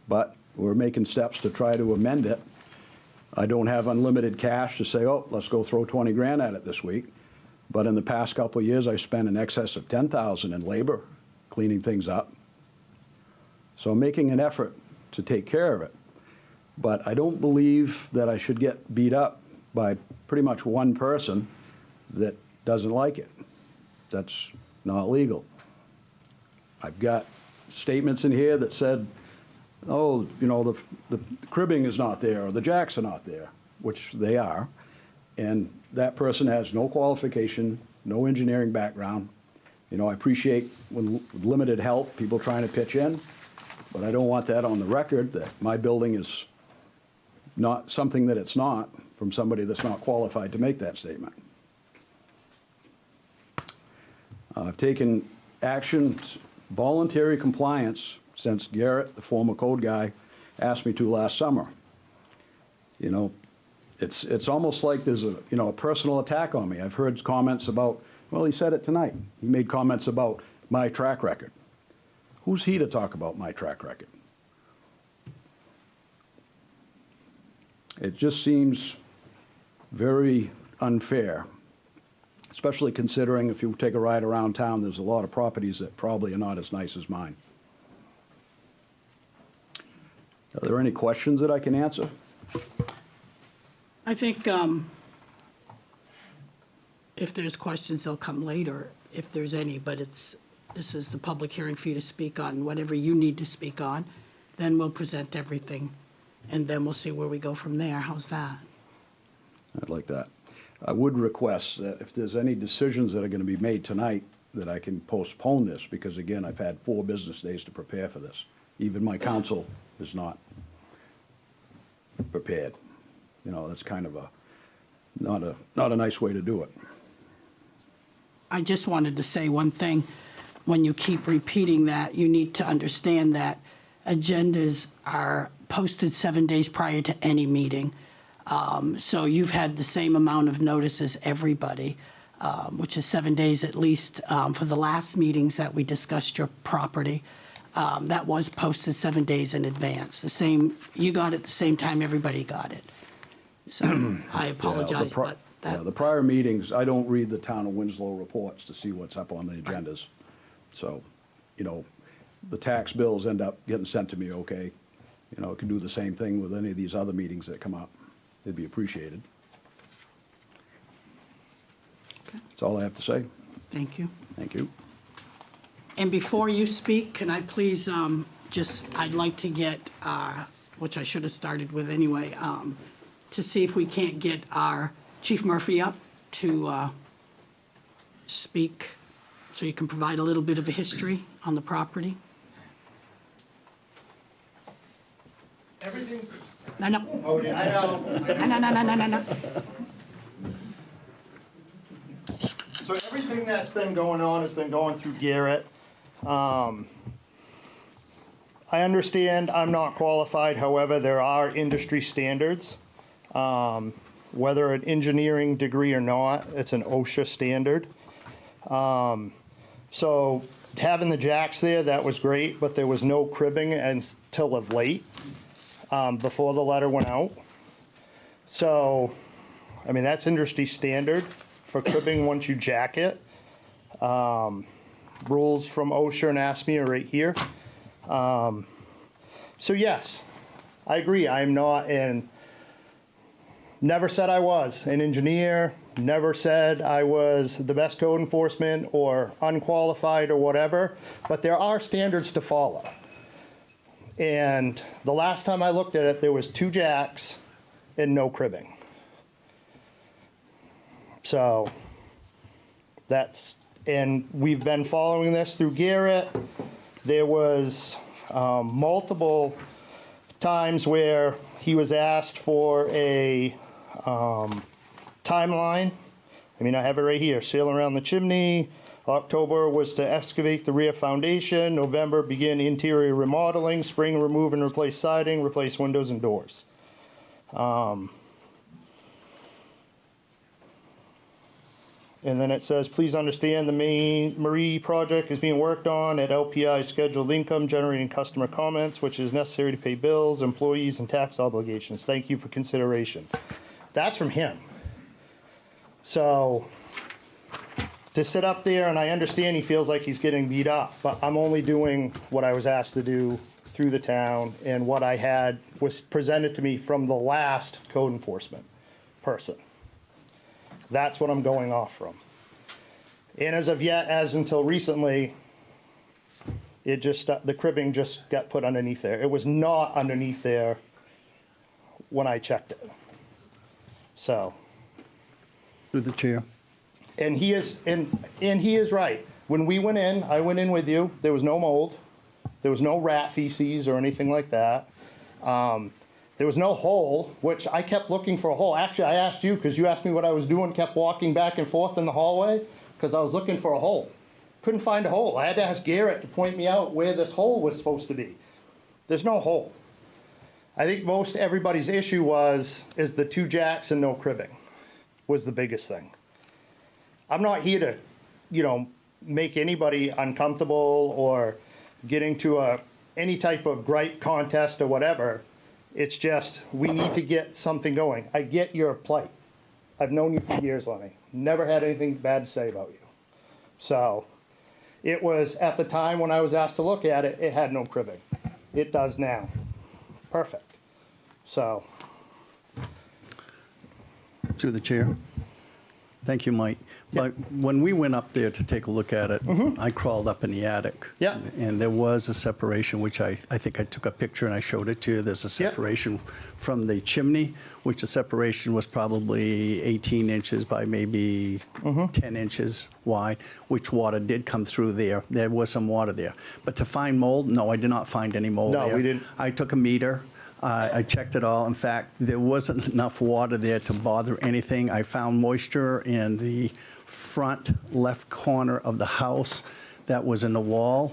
But we're making steps to try to amend it. I don't have unlimited cash to say, oh, let's go throw 20 grand at it this week. But in the past couple of years, I spent in excess of $10,000 in labor cleaning things up. So I'm making an effort to take care of it. But I don't believe that I should get beat up by pretty much one person that doesn't like it. That's not legal. I've got statements in here that said, oh, the cribbing is not there, or the jacks are not there, which they are. And that person has no qualification, no engineering background. I appreciate when with limited help, people trying to pitch in, but I don't want that on the record that my building is not something that it's not from somebody that's not qualified to make that statement. I've taken actions, voluntary compliance, since Garrett, the former code guy, asked me to last summer. It's almost like there's a personal attack on me. I've heard comments about, well, he said it tonight. He made comments about my track record. Who's he to talk about my track record? It just seems very unfair, especially considering if you take a ride around town, there's a lot of properties that probably are not as nice as mine. Are there any questions that I can answer? I think if there's questions, they'll come later, if there's any, but this is the public hearing for you to speak on, whatever you need to speak on. Then we'll present everything, and then we'll see where we go from there. How's that? I'd like that. I would request that if there's any decisions that are going to be made tonight, that I can postpone this, because again, I've had 4 business days to prepare for this. Even my counsel is not prepared. That's kind of not a nice way to do it. I just wanted to say one thing. When you keep repeating that, you need to understand that agendas are posted 7 days prior to any meeting. So you've had the same amount of notice as everybody, which is 7 days at least for the last meetings that we discussed your property. That was posted 7 days in advance. You got it the same time everybody got it. So I apologize, but Yeah, that, the prior meetings, I don't read the town of Winslow reports to see what's up on the agendas. So, you know, the tax bills end up getting sent to me, okay? You know, it can do the same thing with any of these other meetings that come up. It'd be appreciated. That's all I have to say. thank you. Thank you. And before you speak, can I please, I'd like to get, which I should have started with anyway, to see if we can't get our Chief Murphy up to speak, so you can provide a little bit of a history on the property. Everything. No, no. Oh, yeah, I know. No. So everything that's been going on has been going through Garrett. I understand I'm not qualified, however, there are industry standards. Whether an engineering degree or not, it's an OSHA standard. So having the jacks there, that was great, but there was no cribbing until of late, before the letter went out. So, I mean, that's industry standard for cribbing once you jack it. Rules from OSHA and ASME are right here. So yes, I agree. I'm not never said I was an engineer, never said I was the best code enforcement or unqualified or whatever, but there are standards to follow. And the last time I looked at it, there was 2 jacks and no cribbing. So and we've been following this through Garrett. There was multiple times where he was asked for a timeline. I mean, I have it right here. Sail around the chimney. October was to excavate the rear foundation. November, begin interior remodeling. Spring, remove and replace siding, replace windows and doors. And then it says, please understand the main Marie project is being worked on at LPI scheduled income, generating customer comments, which is necessary to pay bills, employees, and tax obligations. Thank you for consideration. That's from him. So to sit up there, and I understand he feels like he's getting beat up, but I'm only doing what I was asked to do through the town, and what I had was presented to me from the last code enforcement person. That's what I'm going off from. And as of yet, as until recently, it just, the cribbing just got put underneath there. It was not underneath there when I checked it. So. Through the chair. And he is, and he is right. When we went in, I went in with you, there was no mold. There was no rat feces or anything like that. There was no hole, which I kept looking for a hole. Actually, I asked you, because you asked me what I was doing, kept walking back and forth in the hallway, because I was looking for a hole. Couldn't find a hole. I had to ask Garrett to point me out where this hole was supposed to be. There's no hole. I think most everybody's issue is the 2 jacks and no cribbing was the biggest thing. I'm not here to, make anybody uncomfortable or get into any type of gripe contest or whatever. It's just, we need to get something going. I get your plight. I've known you for years, Lenny. Never had anything bad to say about you. So, it was, at the time when I was asked to look at it, it had no cribbing. It does now. Perfect. So. Through the chair. Thank you, Mike. But when we went up there to take a look at it, I crawled up in the attic. Yeah. And there was a separation, which I think I took a picture and I showed it to you. There's a separation from the chimney, which the separation was probably 18 inches by maybe 10 inches wide, which water did come through there. There was some water there. But to find mold, no, I did not find any mold there. No, we didn't. I took a meter. I checked it all. In fact, there wasn't enough water there to bother anything. I found moisture in the front left corner of the house that was in the wall.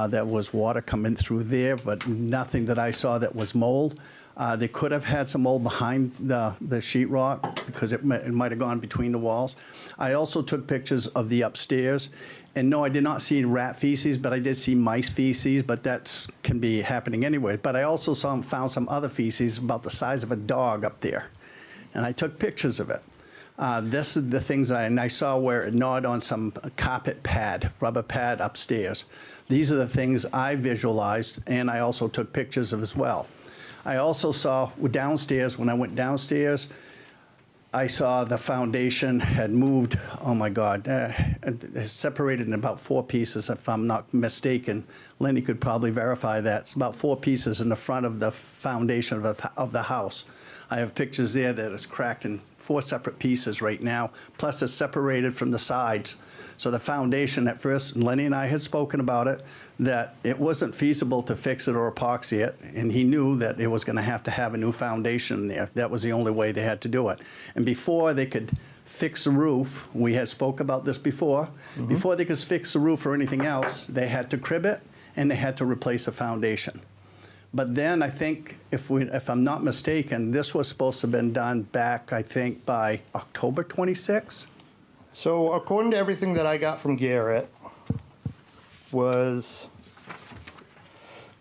There was water coming through there, but nothing that I saw that was mold. They could have had some mold behind the sheetrock because it might have gone between the walls. I also took pictures of the upstairs. And no, I did not see rat feces, but I did see mice feces, but that can be happening anyway. But I also found some other feces about the size of a dog up there. and I took pictures of it. This is the things and I saw where it gnawed on some carpet pad, rubber pad upstairs. These are the things I visualized, and I also took pictures of as well. I also saw downstairs, when I went downstairs, I saw the foundation had moved, oh my God, separated in about 4 pieces, if I'm not mistaken. Lenny could probably verify that. It's about 4 pieces in the front of the foundation of the house. I have pictures there that is cracked in 4 separate pieces right now, plus it's separated from the sides. So the foundation, at first, Lenny and I had spoken about it, that it wasn't feasible to fix it or epoxy it, and he knew that it was gonna have to have a new foundation there. That was the only way they had to do it. And before they could fix the roof, we had spoke about this before, before they could fix the roof or anything else, they had to crib it and they had to replace the foundation. But then I think, if I'm not mistaken, this was supposed to have been done back, I think, by October 26th? So according to everything that I got from Garrett, was,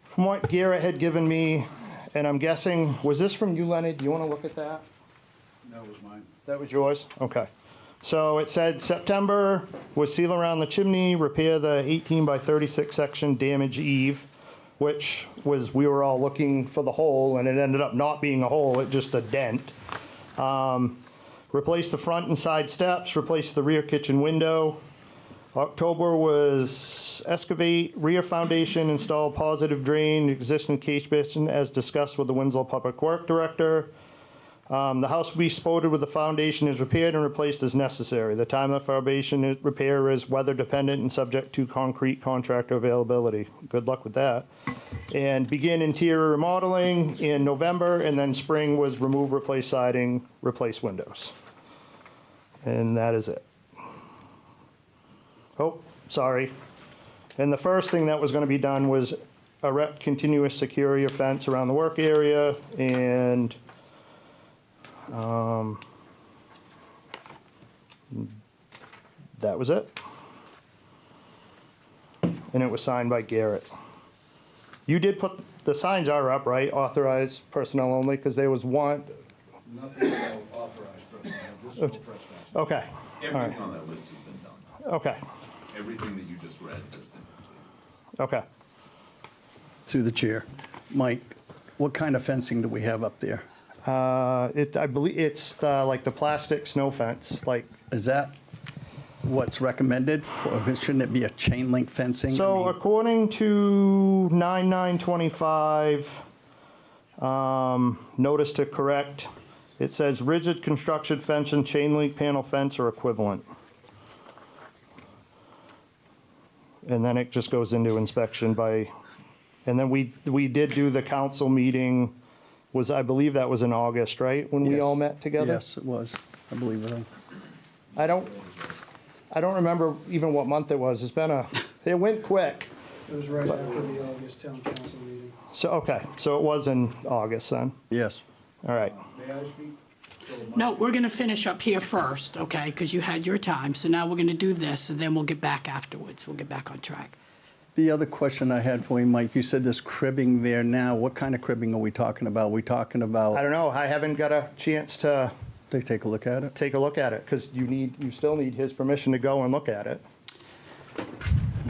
from what Garrett had given me, and I'm guessing, was this from you, Lenny? Do you want to look at that? That was mine. That was yours? Okay. So it said September was seal around the chimney, repair the 18 by 36 section damaged eave, which was, we were all looking for the hole, and it ended up not being a hole, it just a dent. Replace the front and side steps, replace the rear kitchen window. October was excavate rear foundation, install positive drain, existing case basin as discussed with the Winslow Public Work Director. The house will be spoted with the foundation is repaired and replaced as necessary. The time of foundation repair is weather dependent and subject to concrete contractor availability. Good luck with that. And begin interior remodeling in November, and then spring was remove, replace siding, replace windows. And that is it. Oh, sorry. And the first thing that was going to be done was erect continuous security fence around the work area, and that was it. And it was signed by Garrett. You did put, the signs are up, right? Authorized personnel only, because there was one. Nothing about authorized personnel, just no trespass. Okay, all right, Everything on that list has been done. okay, Everything that you just read has been completed. okay. Through the chair. Mike, what kind of fencing do we have up there? I believe it's like the plastic snow fence, like. Is that what's recommended? Or shouldn't it be a chain link fencing? So according to 9925, notice to correct, it says rigid construction fence and chain link panel fence are equivalent. And then it just goes into inspection by, and then we did do the council meeting, was, I believe that was in August, right? When we all Yes. met together? Yes, it was. I believe it. I don't remember even what month it was. It's been it went quick. It was right after the August town council meeting. So, okay, so it was in August then. Yes. All right. May I speak? No, we're going to finish up here first, okay, because you had your time. So now we're going to do this, and then we'll get back afterwards. We'll get back on track. The other question I had for you, Mike, you said there's cribbing there now. What kind of cribbing are we talking about? Are we talking I about, don't know. I haven't got a chance to they take a look at it? take a look at it because you still need his permission to go and look at it.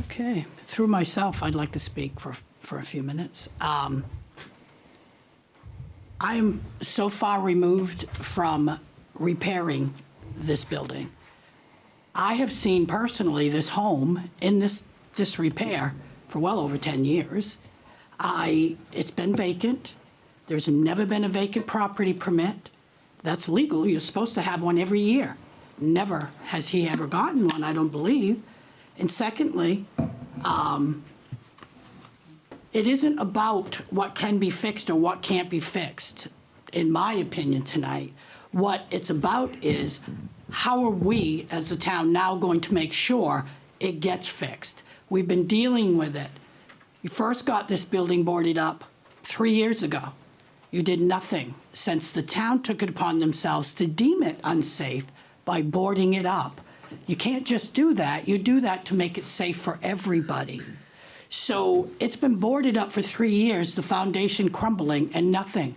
Okay. Through myself, I'd like to speak for a few minutes. I am so far removed from repairing this building. I have seen personally this home in this disrepair for well over 10 years. It's been vacant. There's never been a vacant property permit. That's legal. You're supposed to have one every year. Never has he ever gotten one, I don't believe. And secondly, it isn't about what can be fixed or what can't be fixed, in my opinion tonight. What it's about is how are we as a town now going to make sure it gets fixed? We've been dealing with it. You first got this building boarded up 3 years ago. You did nothing since the town took it upon themselves to deem it unsafe by boarding it up. You can't just do that. You do that to make it safe for everybody. So it's been boarded up for 3 years, the foundation crumbling, and nothing,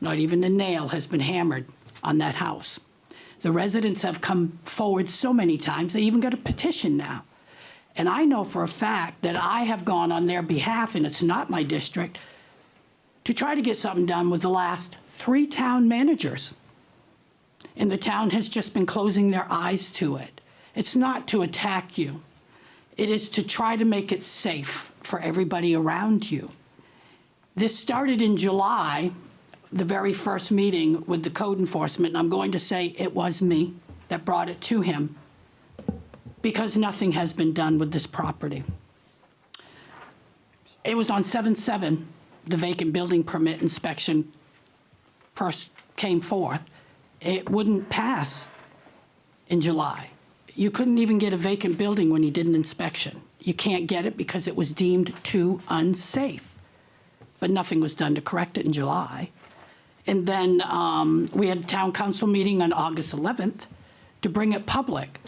not even a nail has been hammered on that house. The residents have come forward so many times, they even got a petition now. And I know for a fact that I have gone on their behalf, and it's not my district, to try to get something done with the last 3 town managers. And the town has just been closing their eyes to it. It's not to attack you. It is to try to make it safe for everybody around you. This started in July, the very first meeting with the code enforcement, and I'm going to say it was me that brought it to him, because nothing has been done with this property. It was on 7/7, the vacant building permit inspection first came forth. It wouldn't pass in July. You couldn't even get a vacant building when you did an inspection. You can't get it because it was deemed too unsafe. But nothing was done to correct it in July. And then we had a town council meeting on August 11th to bring it public,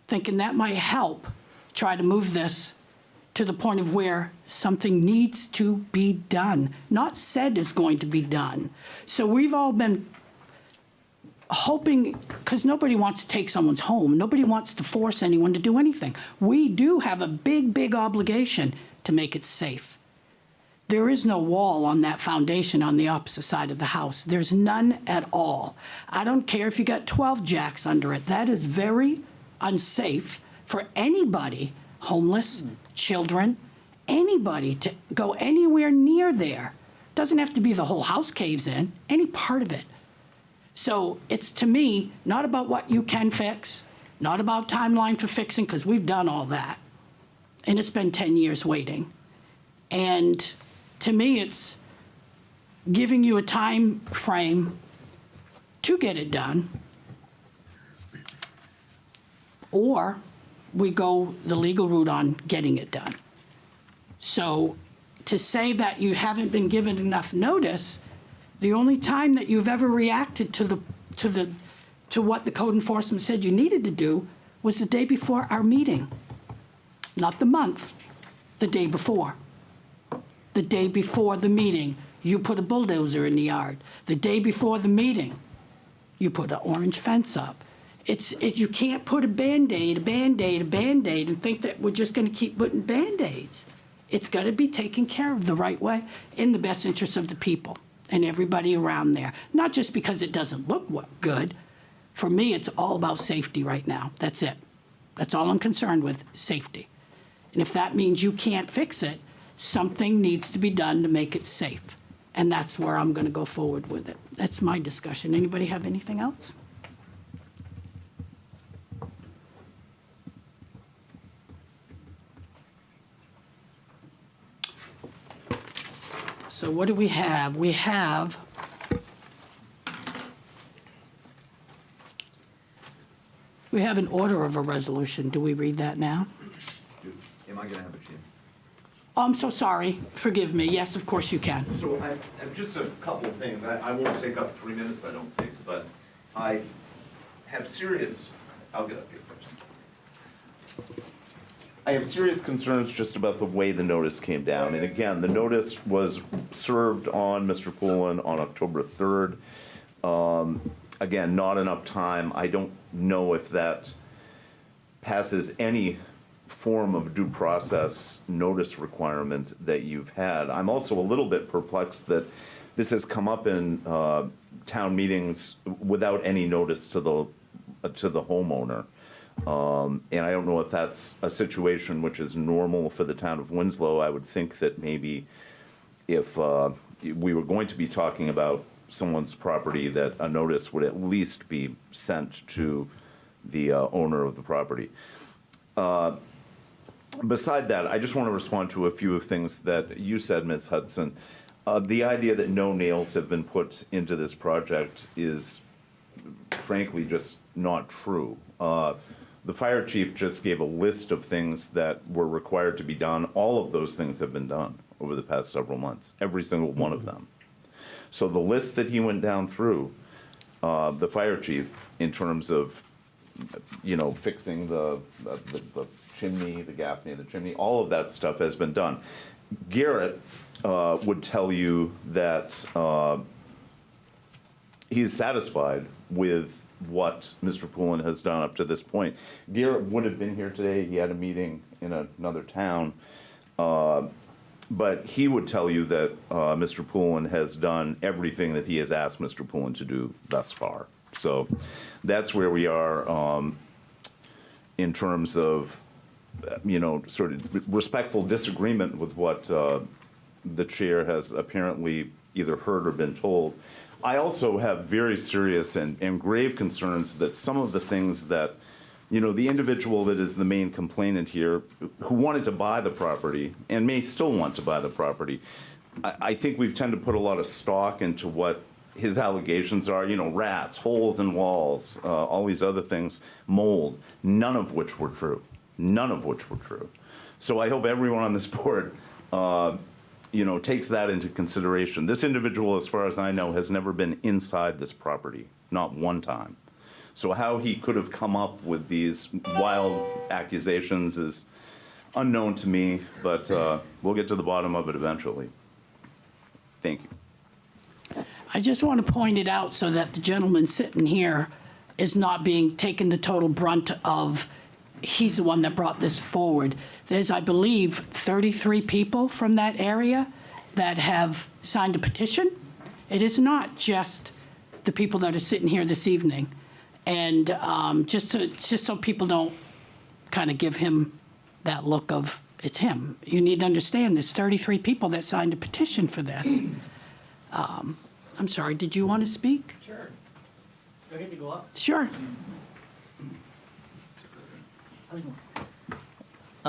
thinking that might help try to move this to the point of where something needs to be done, not said is going to be done. So we've all been hoping, because nobody wants to take someone's home, nobody wants to force anyone to do anything. We do have a big, big obligation to make it safe. There is no wall on that foundation on the opposite side of the house. There's none at all. I don't care if you got 12 jacks under it. That is very unsafe for anybody, homeless, children, anybody to go anywhere near there. Doesn't have to be the whole house caves in, any part of it. So it's, to me, not about what you can fix, not about timeline for fixing, because we've done all that. And it's been 10 years waiting. And to me, it's giving you a time frame to get it done, or we go the legal route on getting it done. So to say that you haven't been given enough notice, the only time that you've ever reacted to what the code enforcement said you needed to do was the day before our meeting. Not the month, the day before. The day before the meeting, you put a bulldozer in the yard. The day before the meeting, you put an orange fence up. You can't put a Band-Aid and think that we're just gonna keep putting Band-Aids. It's gotta be taken care of the right way in the best interest of the people and everybody around there. Not just because it doesn't look good. For me, it's all about safety right now. That's it. That's all I'm concerned with, safety. And if that means you can't fix it, something needs to be done to make it safe. And that's where I'm gonna go forward with it. That's my discussion. Anybody have anything else? So what do we have? We have an order of a resolution. Do we read that now? Am I gonna have a chance? Oh, I'm so sorry. Forgive me. Yes, of course you can. So I have just a couple of things. I won't take up 3 minutes, I don't think, but I have serious, I'll get up here first. I have serious concerns just about the way the notice came down. And again, the notice was served on Mr. Poulin on October 3rd. Again, not enough time. I don't know if that passes any form of due process notice requirement that you've had. I'm also a little bit perplexed that this has come up in town meetings without any notice to the homeowner. And I don't know if that's a situation which is normal for the town of Winslow. I would think that maybe if we were going to be talking about someone's property, that a notice would at least be sent to the owner of the property. Beside that, I just want to respond to a few things that you said, Ms. Hudson. The idea that no nails have been put into this project is frankly just not true. The fire chief just gave a list of things that were required to be done. All of those things have been done over the past several months, every single one of them. So the list that he went down through, the fire chief, in terms of, fixing the chimney, the gap near the chimney, all of that stuff has been done. Garrett would tell you that he's satisfied with what Mr. Poulin has done up to this point. Garrett would have been here today. He had a meeting in another town. But he would tell you that Mr. Poulin has done everything that he has asked Mr. Poulin to do thus far. So that's where we are in terms of, sort of respectful disagreement with what the chair has apparently either heard or been told. I also have very serious and grave concerns that some of the things that, the individual that is the main complainant here, who wanted to buy the property and may still want to buy the property, I think we've tended to put a lot of stock into what his allegations are, rats, holes in walls, all these other things, mold, none of which were true. None of which were true. So I hope everyone on this board takes that into consideration. This individual, as far as I know, has never been inside this property, not one time. So how he could have come up with these wild accusations is unknown to me, but we'll get to the bottom of it eventually. Thank you. I just want to point it out so that the gentleman sitting here is not being taken the total brunt of, he's the one that brought this forward. There's, I believe, 33 people from that area that have signed a petition. It is not just the people that are sitting here this evening. And just so people don't kind of give him that look of, it's him. You need to understand there's 33 people that signed a petition for this. I'm sorry, did you want to speak? Sure. Do I get to go up? Sure.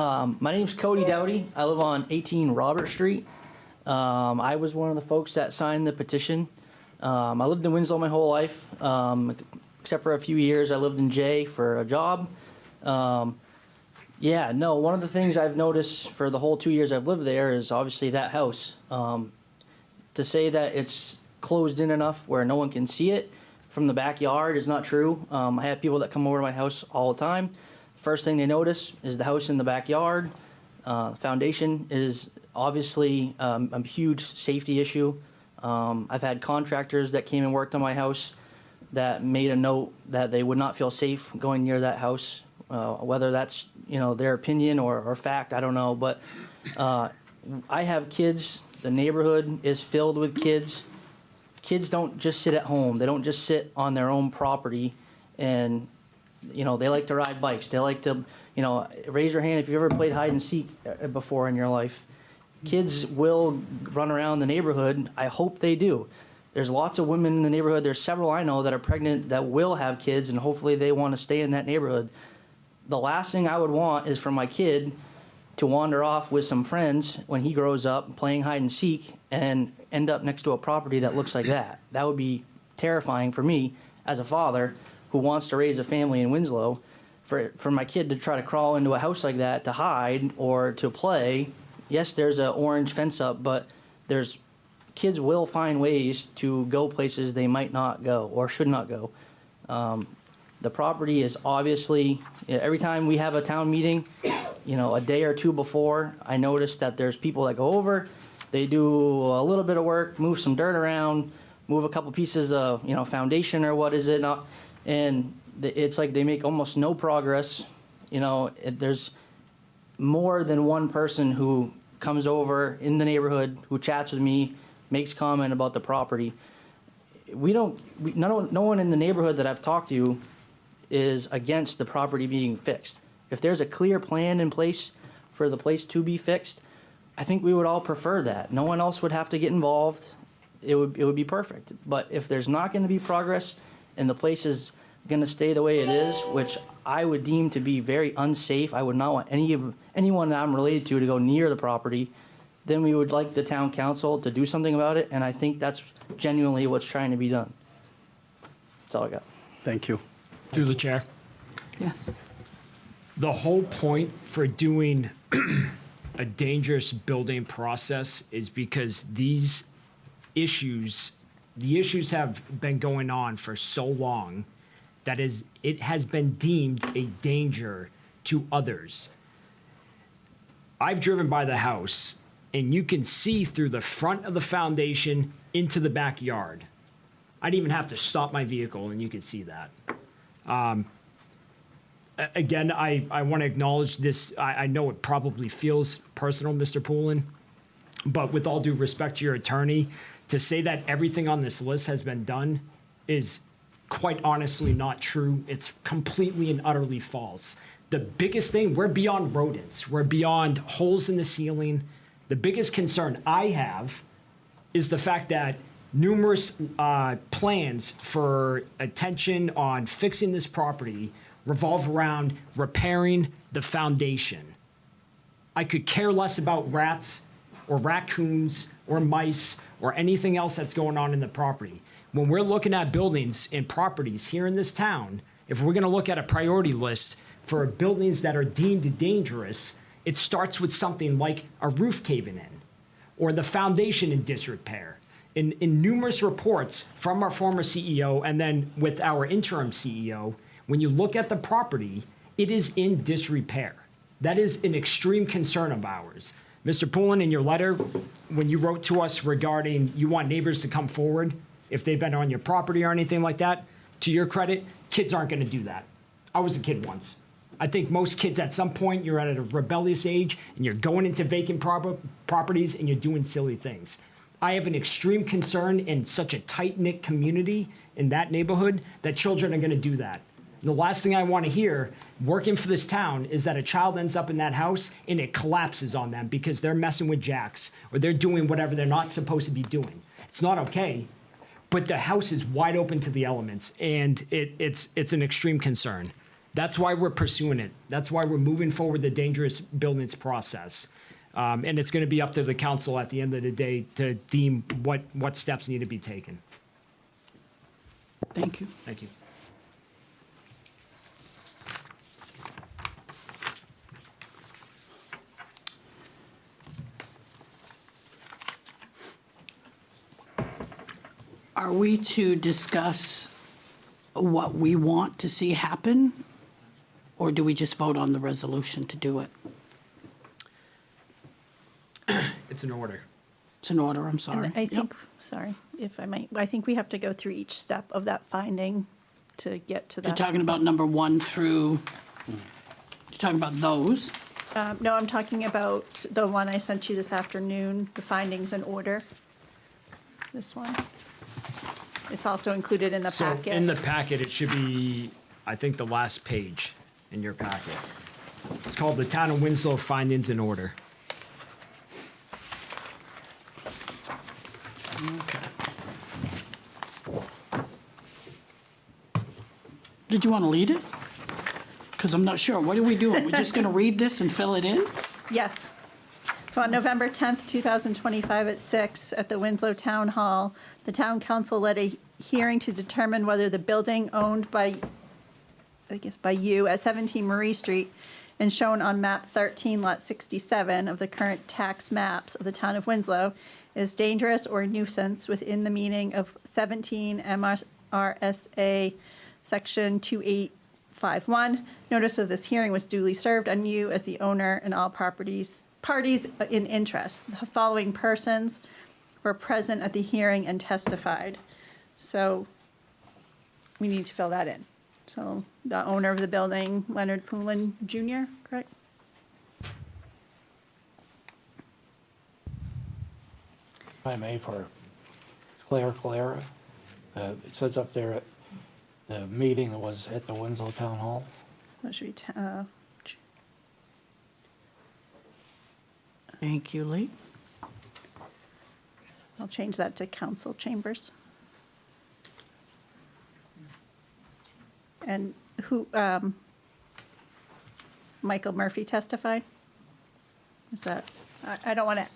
My name's Cody Dowdy. I live on 18 Robert Street. I was one of the folks that signed the petition. I lived in Winslow my whole life, except for a few years. I lived in Jay for a job. One of the things I've noticed for the whole 2 years I've lived there is obviously that house. To say that it's closed in enough where no one can see it from the backyard is not true. I have people that come over to my house all the time. First thing they notice is the house in the backyard. Foundation is obviously a huge safety issue. I've had contractors that came and worked on my house that made a note that they would not feel safe going near that house. Whether that's their opinion or fact, I don't know. But I have kids. The neighborhood is filled with kids. Kids don't just sit at home. They don't just sit on their own property and they like to ride bikes. They like to, raise your hand if you've ever played hide and seek before in your life. Kids will run around the neighborhood. I hope they do. There's lots of women in the neighborhood. There's several I know that are pregnant that will have kids, and hopefully they want to stay in that neighborhood. The last thing I would want is for my kid to wander off with some friends when he grows up playing hide and seek and end up next to a property that looks like that. That would be terrifying for me as a father who wants to raise a family in Winslow. For my kid to try to crawl into a house like that to hide or to play. Yes, there's an orange fence up, but kids will find ways to go places they might not go or should not go. The property is obviously, every time we have a town meeting, a day or two before, I notice that there's people that go over, they do a little bit of work, move some dirt around, move a couple pieces of, foundation or what is it, and it's like they make almost no progress. There's more than one person who comes over in the neighborhood, who chats with me, makes comment about the property. No one in the neighborhood that I've talked to is against the property being fixed. If there's a clear plan in place for the place to be fixed, I think we would all prefer that. No one else would have to get involved. It would be perfect. But if there's not going to be progress and the place is going to stay the way it is, which I would deem to be very unsafe, I would not want anyone that I'm related to go near the property, then we would like the town council to do something about it, and I think that's genuinely what's trying to be done. That's all I got. Thank you. Through the chair. Yes. The whole point for doing a dangerous building process is because the issues have been going on for so long that it has been deemed a danger to others. I've driven by the house, and you can see through the front of the foundation into the backyard. I'd even have to stop my vehicle and you could see that. Again, I want to acknowledge this. I know it probably feels personal, Mr. Poulin, but with all due respect to your attorney, to say that everything on this list has been done is quite honestly not true. It's completely and utterly false. The biggest thing, we're beyond rodents. We're beyond holes in the ceiling. The biggest concern I have is the fact that numerous plans for attention on fixing this property revolve around repairing the foundation. I could care less about rats or raccoons or mice or anything else that's going on in the property. When we're looking at buildings and properties here in this town, if we're gonna look at a priority list for buildings that are deemed dangerous, it starts with something like a roof caving in or the foundation in disrepair. In numerous reports from our former CEO and then with our interim CEO, when you look at the property, it is in disrepair. That is an extreme concern of ours. Mr. Poulin, in your letter, when you wrote to us regarding you want neighbors to come forward if they've been on your property or anything like that, to your credit, kids aren't gonna do that. I was a kid once. I think most kids at some point, you're at a rebellious age and you're going into vacant properties and you're doing silly things. I have an extreme concern in such a tight-knit community in that neighborhood that children are gonna do that. The last thing I want to hear working for this town is that a child ends up in that house and it collapses on them because they're messing with jacks or they're doing whatever they're not supposed to be doing. It's not okay, but the house is wide open to the elements and it's an extreme concern. That's why we're pursuing it. That's why we're moving forward the dangerous buildings process. And it's going to be up to the council at the end of the day to deem what steps need to be taken. Thank you. Thank you. Are we to discuss what we want to see happen? Or do we just vote on the resolution to do it? It's an order. It's an order, I'm sorry. And I Yep. think, sorry, if I might, I think we have to go through each step of that finding to get to You're that. talking about number 1 through, you're talking about those? No, I'm talking about the one I sent you this afternoon, the findings in order. This one. It's also included in the So packet. in the packet, it should be, I think, the last page in your packet. It's called the Town of Winslow Findings in Order. Okay. Did you want to lead it? Because I'm not sure. What are we doing? We're just going to read this and fill it in? Yes. So on November 10th, 2025 at 6 at the Winslow Town Hall, the town council led a hearing to determine whether the building owned by, by you at 17 Marie Street and shown on map 13, lot 67 of the current tax maps of the town of Winslow is dangerous or a nuisance within the meaning of 17 MRSA section 2851. Notice of this hearing was duly served on you as the owner and all parties in interest. The following persons were present at the hearing and testified. So we need to fill that in. So the owner of the building, Leonard Poulin Jr., correct? If I may, for Claire Clara, it says up there at the meeting that was at the Winslow Town Hall. That should be, Thank you, Lee. I'll change that to council chambers. And who, Michael Murphy testified? Is that, I don't want to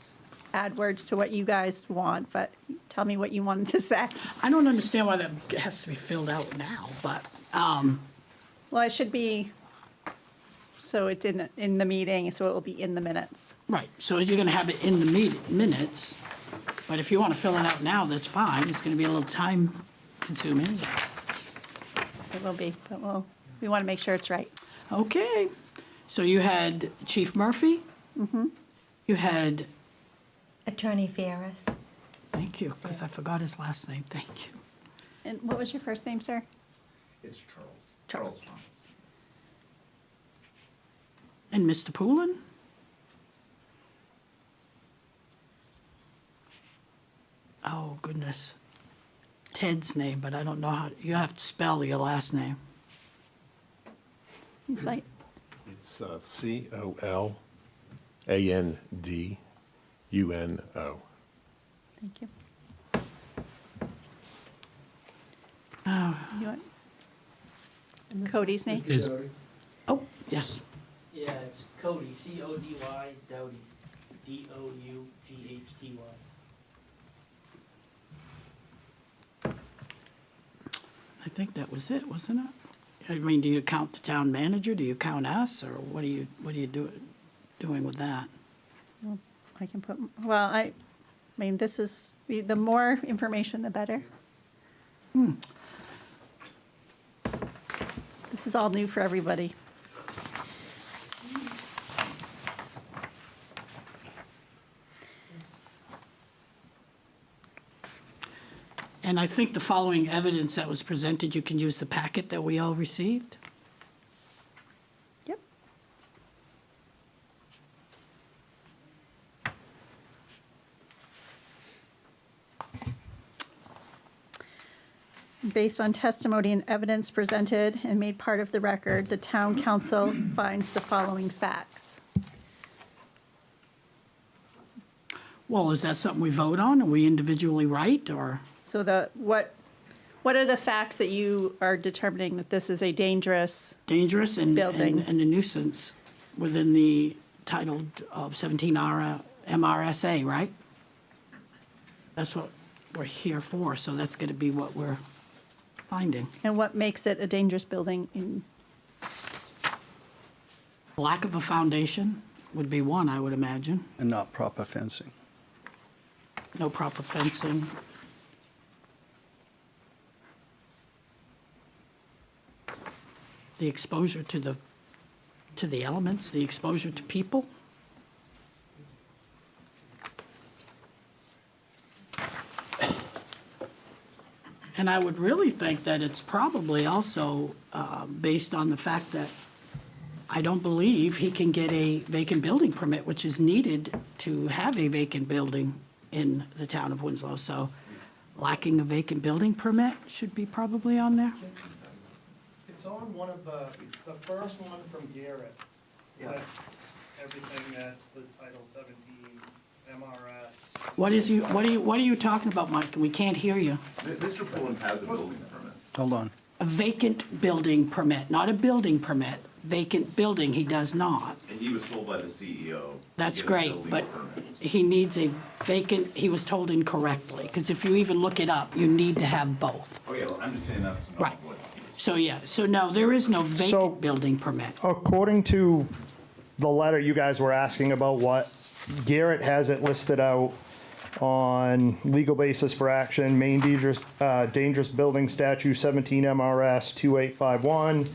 add words to what you guys want, but tell me what you wanted to say. I don't understand why that has to be filled out now, but, Well, it should be, so it's in the meeting, so it will be in the minutes. right, so you're going to have it in the minutes, but if you want to fill it out now, that's fine. It's going to be a little time consuming. It will be, but we want to make sure it's right. Okay, so you had Chief Murphy? Mm-hmm. You had, Attorney Ferris. thank you, because I forgot his last name, thank you. And what was your first name, sir? It's Charles. Charles Thomas. And Mr. Poulin? Oh, goodness. Ted's name, but I don't know how, you have to spell your last name. He's right. It's Colandunno. Thank you. Oh. You want Cody's name? Is, Oh, yes. Yeah, it's Cody, C-O-D-Y, Doughty, D-O-U-G-H-T-Y. I think that was it, wasn't it? I mean, do you count the town manager? Do you count us? Or what are you doing with that? I can put, well, I mean, this is, the more information, the better. This is all new for everybody. And I think the following evidence that was presented, you can use the packet that we all received. Yep. Based on testimony and evidence presented and made part of the record, the town council finds the following facts. Well, is that something we vote on? Are we individually right, or? So what are the facts that you are determining that this is a dangerous? Dangerous and Building. and a nuisance within the title of 17 MRSA, right? That's what we're here for, so that's going to be what we're finding. And what makes it a dangerous building in, Lack of a foundation would be one, I would imagine. And not proper fencing. No proper fencing. The exposure to the elements, the exposure to people. And I would really think that it's probably also based on the fact that I don't believe he can get a vacant building permit, which is needed to have a vacant building in the town of Winslow. So lacking a vacant building permit should be probably on there. It's on one of the first one from Garrett. That's everything that's the Title 17 MRS. What are you talking about, Mike? We can't hear you. Mr. Pullen has a building permit. Hold on. A vacant building permit, not a building permit. Vacant building, he does not. And he was told by the CEO. That's to get a great, building but permit. he needs a vacant, he was told incorrectly, because if you even look it up, you need to have both. Oh, yeah, well, I'm just saying that's not Right. what he was. So, yeah, so no, there is no So- vacant building permit. According to the letter you guys were asking about, what Garrett has it listed out on legal basis for action, main dangerous building statute 17 MRS 2851.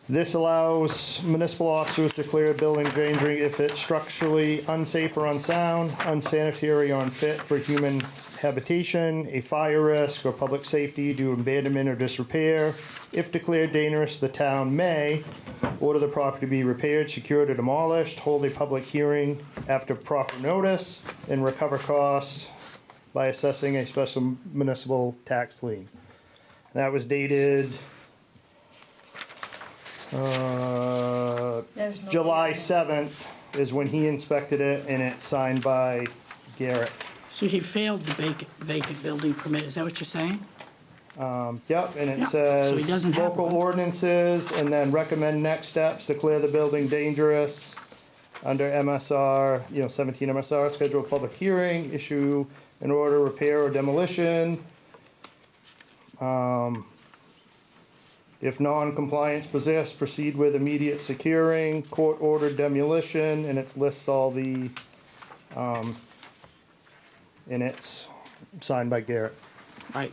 This allows municipal officers to clear a building dangerous if it's structurally unsafe or unsound, unsanitary or unfit for human habitation, a fire risk or public safety due to abandonment or disrepair. If declared dangerous, the town may order the property to be repaired, secured, or demolished, hold a public hearing after proper notice, and recover costs by assessing a special municipal tax lien. That was dated July 7th is when he inspected it, and it's signed by Garrett. So he failed the vacant building permit, is that what you're saying? Yep, and Yeah, it so he says doesn't have local one. ordinances, and then recommend next steps to clear the building dangerous under MSR, 17 MSR, schedule a public hearing, issue an order, repair or demolition. If non-compliance persists, proceed with immediate securing, court-ordered demolition, and it lists all the, and it's signed by Garrett. Right.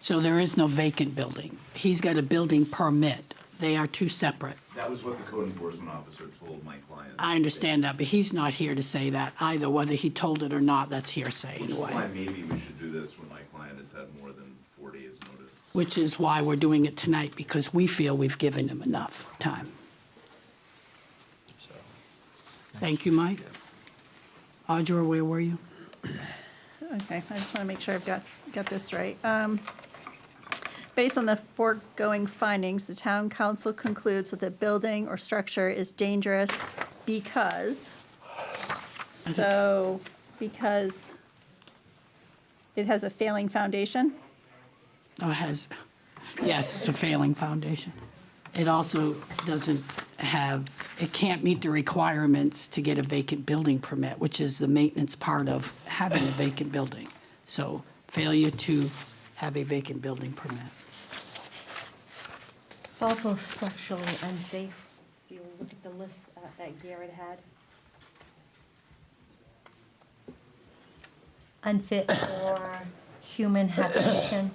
So there is no vacant building. He's got a building permit. They are two separate. That was what the code enforcement officer told my client. I understand that, but he's not here to say that either. Whether he told it or not, that's hearsay Which in is a way. why maybe we should do this when my client has had more than 4 days which is why we're doing it tonight, because we feel we've given him enough time. Thank you, Mike. Audra, where were you? Okay, I just want to make sure I've got this right. Based on the foregoing findings, the town council concludes that the building or structure is dangerous because it has a failing foundation. Oh, yes, it's a failing foundation. It also doesn't have, it can't meet the requirements to get a vacant building permit, which is the maintenance part of having a vacant building. So failure to have a vacant building permit. It's also structurally unsafe. If you look at the list that Garrett had. Unfit for human habitation.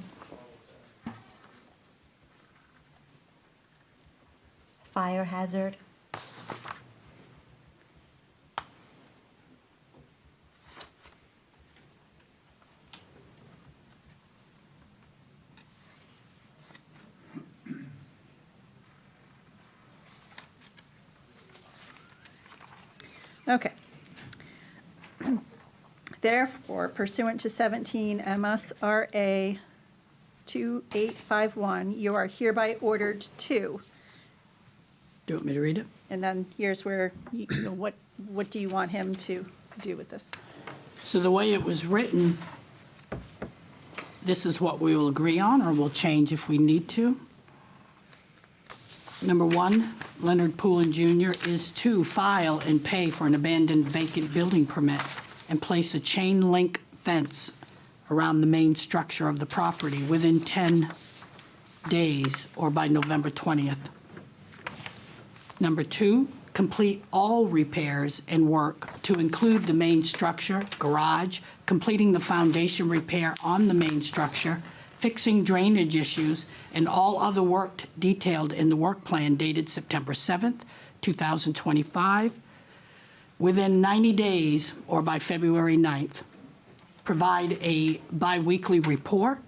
Fire hazard. Okay. Therefore, pursuant to 17 MSRA 2851, you are hereby ordered to, Do you want me to read it? and then here's where, you know, what do you want him to do with this? So the way it was written, this is what we will agree on, or we'll change if we need to. Number one, Leonard Poulin Jr. is to file and pay for an abandoned vacant building permit and place a chain link fence around the main structure of the property within 10 days or by November 20th. Number two, complete all repairs and work to include the main structure, garage, completing the foundation repair on the main structure, fixing drainage issues, and all other work detailed in the work plan dated September 7th, 2025, within 90 days or by February 9th. Provide a biweekly report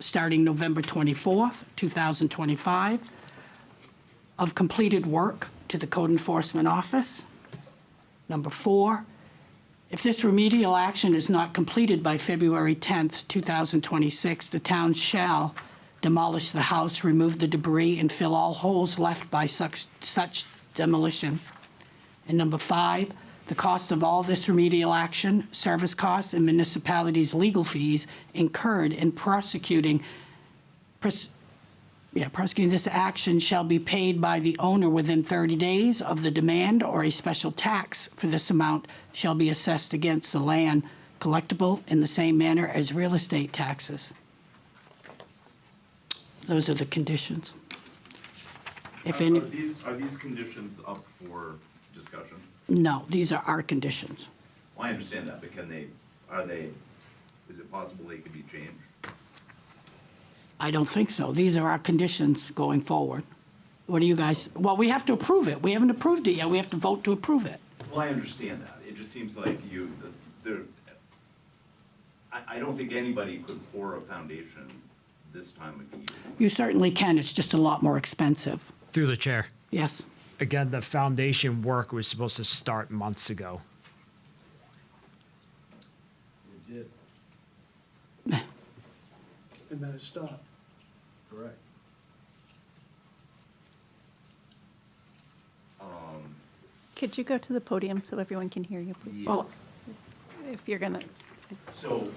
starting November 24th, 2025, of completed work to the Code Enforcement Office. Number four, if this remedial action is not completed by February 10th, 2026, the town shall demolish the house, remove the debris, and fill all holes left by such demolition. And number five, the cost of all this remedial action, service costs, and municipalities' legal fees incurred in prosecuting this action shall be paid by the owner within 30 days of the demand, or a special tax for this amount shall be assessed against the land collectible in the same manner as real estate taxes. Those are the conditions. If any, Are these conditions up for discussion? no, these are our conditions. Well, I understand that, but is it possible they could be changed? I don't think so. These are our conditions going forward. What do you guys, well, we have to approve it. We haven't approved it yet. We have to vote to approve it. Well, I understand that. It just seems like I don't think anybody could pour a foundation this time of year. You certainly can. It's just a lot more expensive. Through the chair. Yes. Again, the foundation work was supposed to start months ago. It did. And then it stopped. Correct. Could you go to the podium so everyone can hear you, please? Well, If you're gonna, So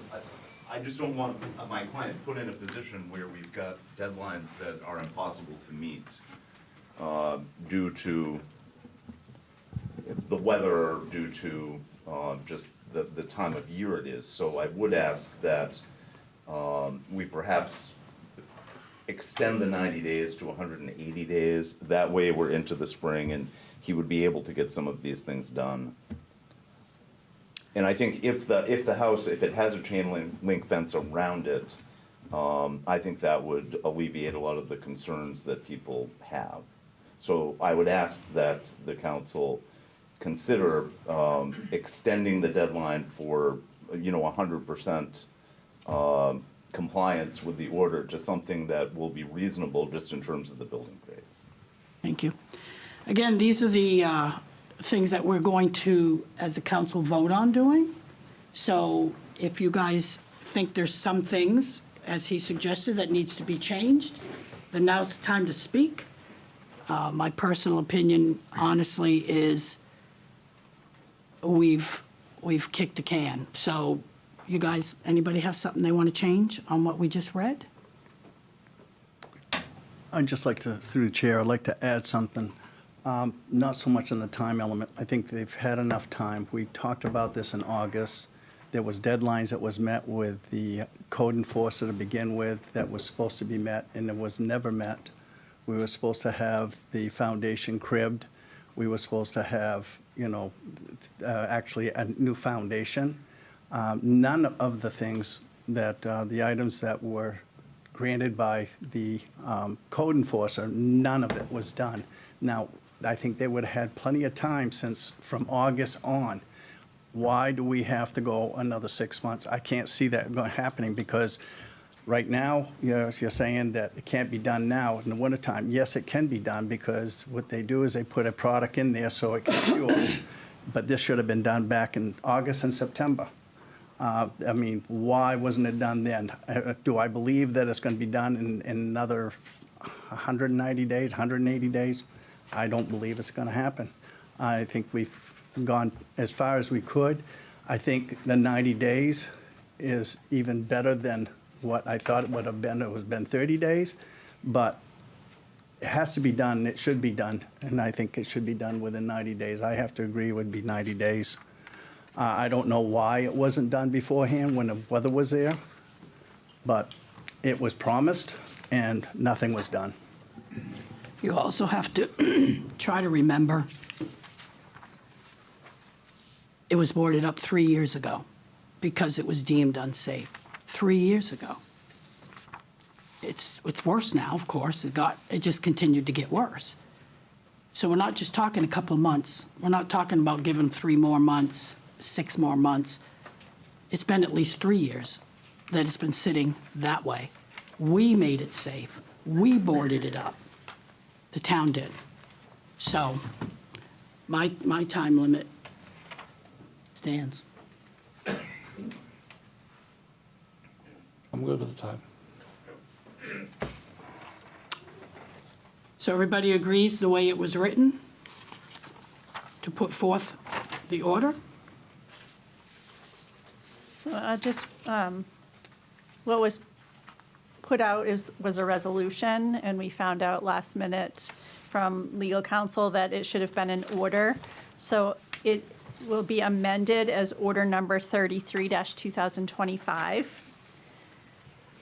I just don't want my client put in a position where we've got deadlines that are impossible to meet due to the weather, due to just the time of year it is. So I would ask that we perhaps extend the 90 days to 180 days. That way we're into the spring and he would be able to get some of these things done. And I think if the house, if it has a chain link fence around it, I think that would alleviate a lot of the concerns that people have. So I would ask that the council consider extending the deadline for, 100% compliance with the order to something that will be reasonable just in terms of the building grades. Thank you. Again, these are the things that we're going to, as a council, vote on doing. So if you guys think there's some things, as he suggested, that needs to be changed, then now's the time to speak. My personal opinion, honestly, is we've kicked the can. So you guys, anybody have something they want to change on what we just read? I'd just like to, through the chair, I'd like to add something. Not so much on the time element. I think they've had enough time. We talked about this in August. There was deadlines that was met with the code enforcer to begin with that was supposed to be met, and it was never met. We were supposed to have the foundation cribbed. We were supposed to have, actually a new foundation. None of the things that, the items that were granted by the code enforcer, none of it was done. Now, I think they would have had plenty of time since from August on. Why do we have to go another 6 months? I can't see that happening because right now, you're saying that it can't be done now in the wintertime. Yes, it can be done because what they do is they put a product in there so it can cure. But this should have been done back in August and September. Why wasn't it done then? Do I believe that it's going to be done in another 190 days, 180 days? I don't believe it's going to happen. I think we've gone as far as we could. I think the 90 days is even better than what I thought it would have been. It was been 30 days, but it has to be done. It should be done, and I think it should be done within 90 days. I have to agree it would be 90 days. I don't know why it wasn't done beforehand when the weather was there, but it was promised and nothing was done. You also have to try to remember, it was boarded up 3 years ago because it was deemed unsafe. 3 years ago. It's worse now, of course. It just continued to get worse. So we're not just talking a couple of months. We're not talking about giving 3 more months, 6 more months. It's been at least 3 years that it's been sitting that way. We made it safe. We boarded it up. The town did. So my time limit stands. I'm good with the time. So everybody agrees the way it was written to put forth the order? So what was put out was a resolution, and we found out last minute from legal counsel that it should have been an order. So it will be amended as order number 33-2025.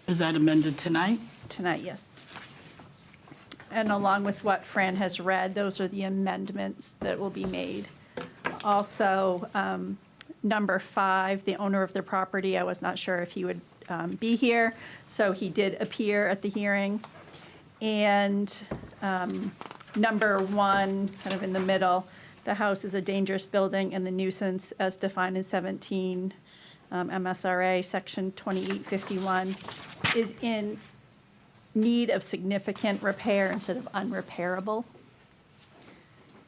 Is that amended tonight? Tonight, yes. And along with what Fran has read, those are the amendments that will be made. Also, number 5, the owner of the property, I was not sure if he would be here, so he did appear at the hearing. And number 1, kind of in the middle, the house is a dangerous building and the nuisance as defined in 17 MSRA, section 2851, is in need of significant repair instead of unrepairable.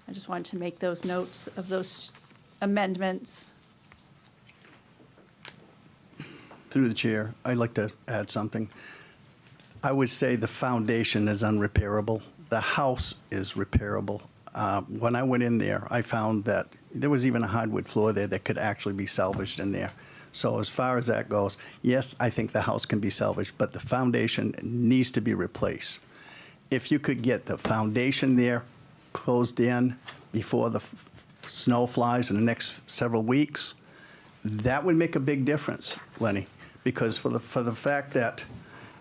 I just wanted to make those notes of those amendments. Through the chair, I'd like to add something. I would say the foundation is unrepairable. The house is repairable. When I went in there, I found that there was even a hardwood floor there that could actually be salvaged in there. So as far as that goes, yes, I think the house can be salvaged, but the foundation needs to be replaced. If you could get the foundation there closed in before the snow flies in the next several weeks, that would make a big difference, Lenny, because for the fact that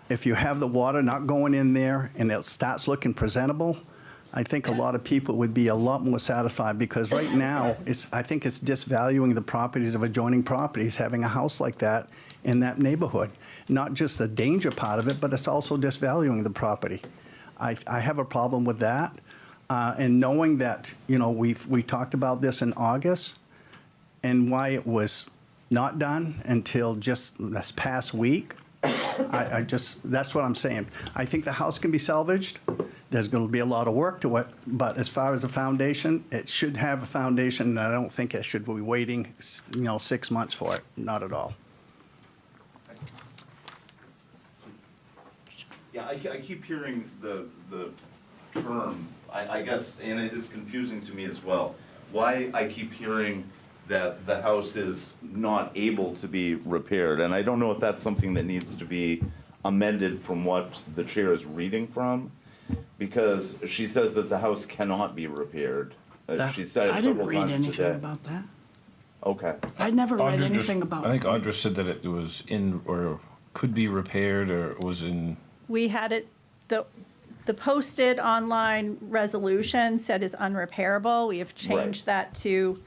if you have the water not going in there and it starts looking presentable, I think a lot of people would be a lot more satisfied, because right now, I think it's disvaluing the properties of adjoining properties, having a house like that in that neighborhood. Not just the danger part of it, but it's also disvaluing the property. I have a problem with that. And knowing that, we talked about this in August, and why it was not done until just this past week, That's what I'm saying. I think the house can be salvaged. There's going to be a lot of work to it, but as far as the foundation, it should have a foundation, and I don't think it should be waiting, 6 months for it, not at all. Yeah, I keep hearing the term, I guess, and it is confusing to me as well, why I keep hearing that the house is not able to be repaired. And I don't know if that's something that needs to be amended from what the chair is reading from, because she says that the house cannot be repaired. She said I it didn't several read times anything today. about that. Okay. I never read Audra anything about. I think Audra said that it was in, or could be repaired, or was in. We had it, the posted online resolution said is unrepairable. We have changed that to,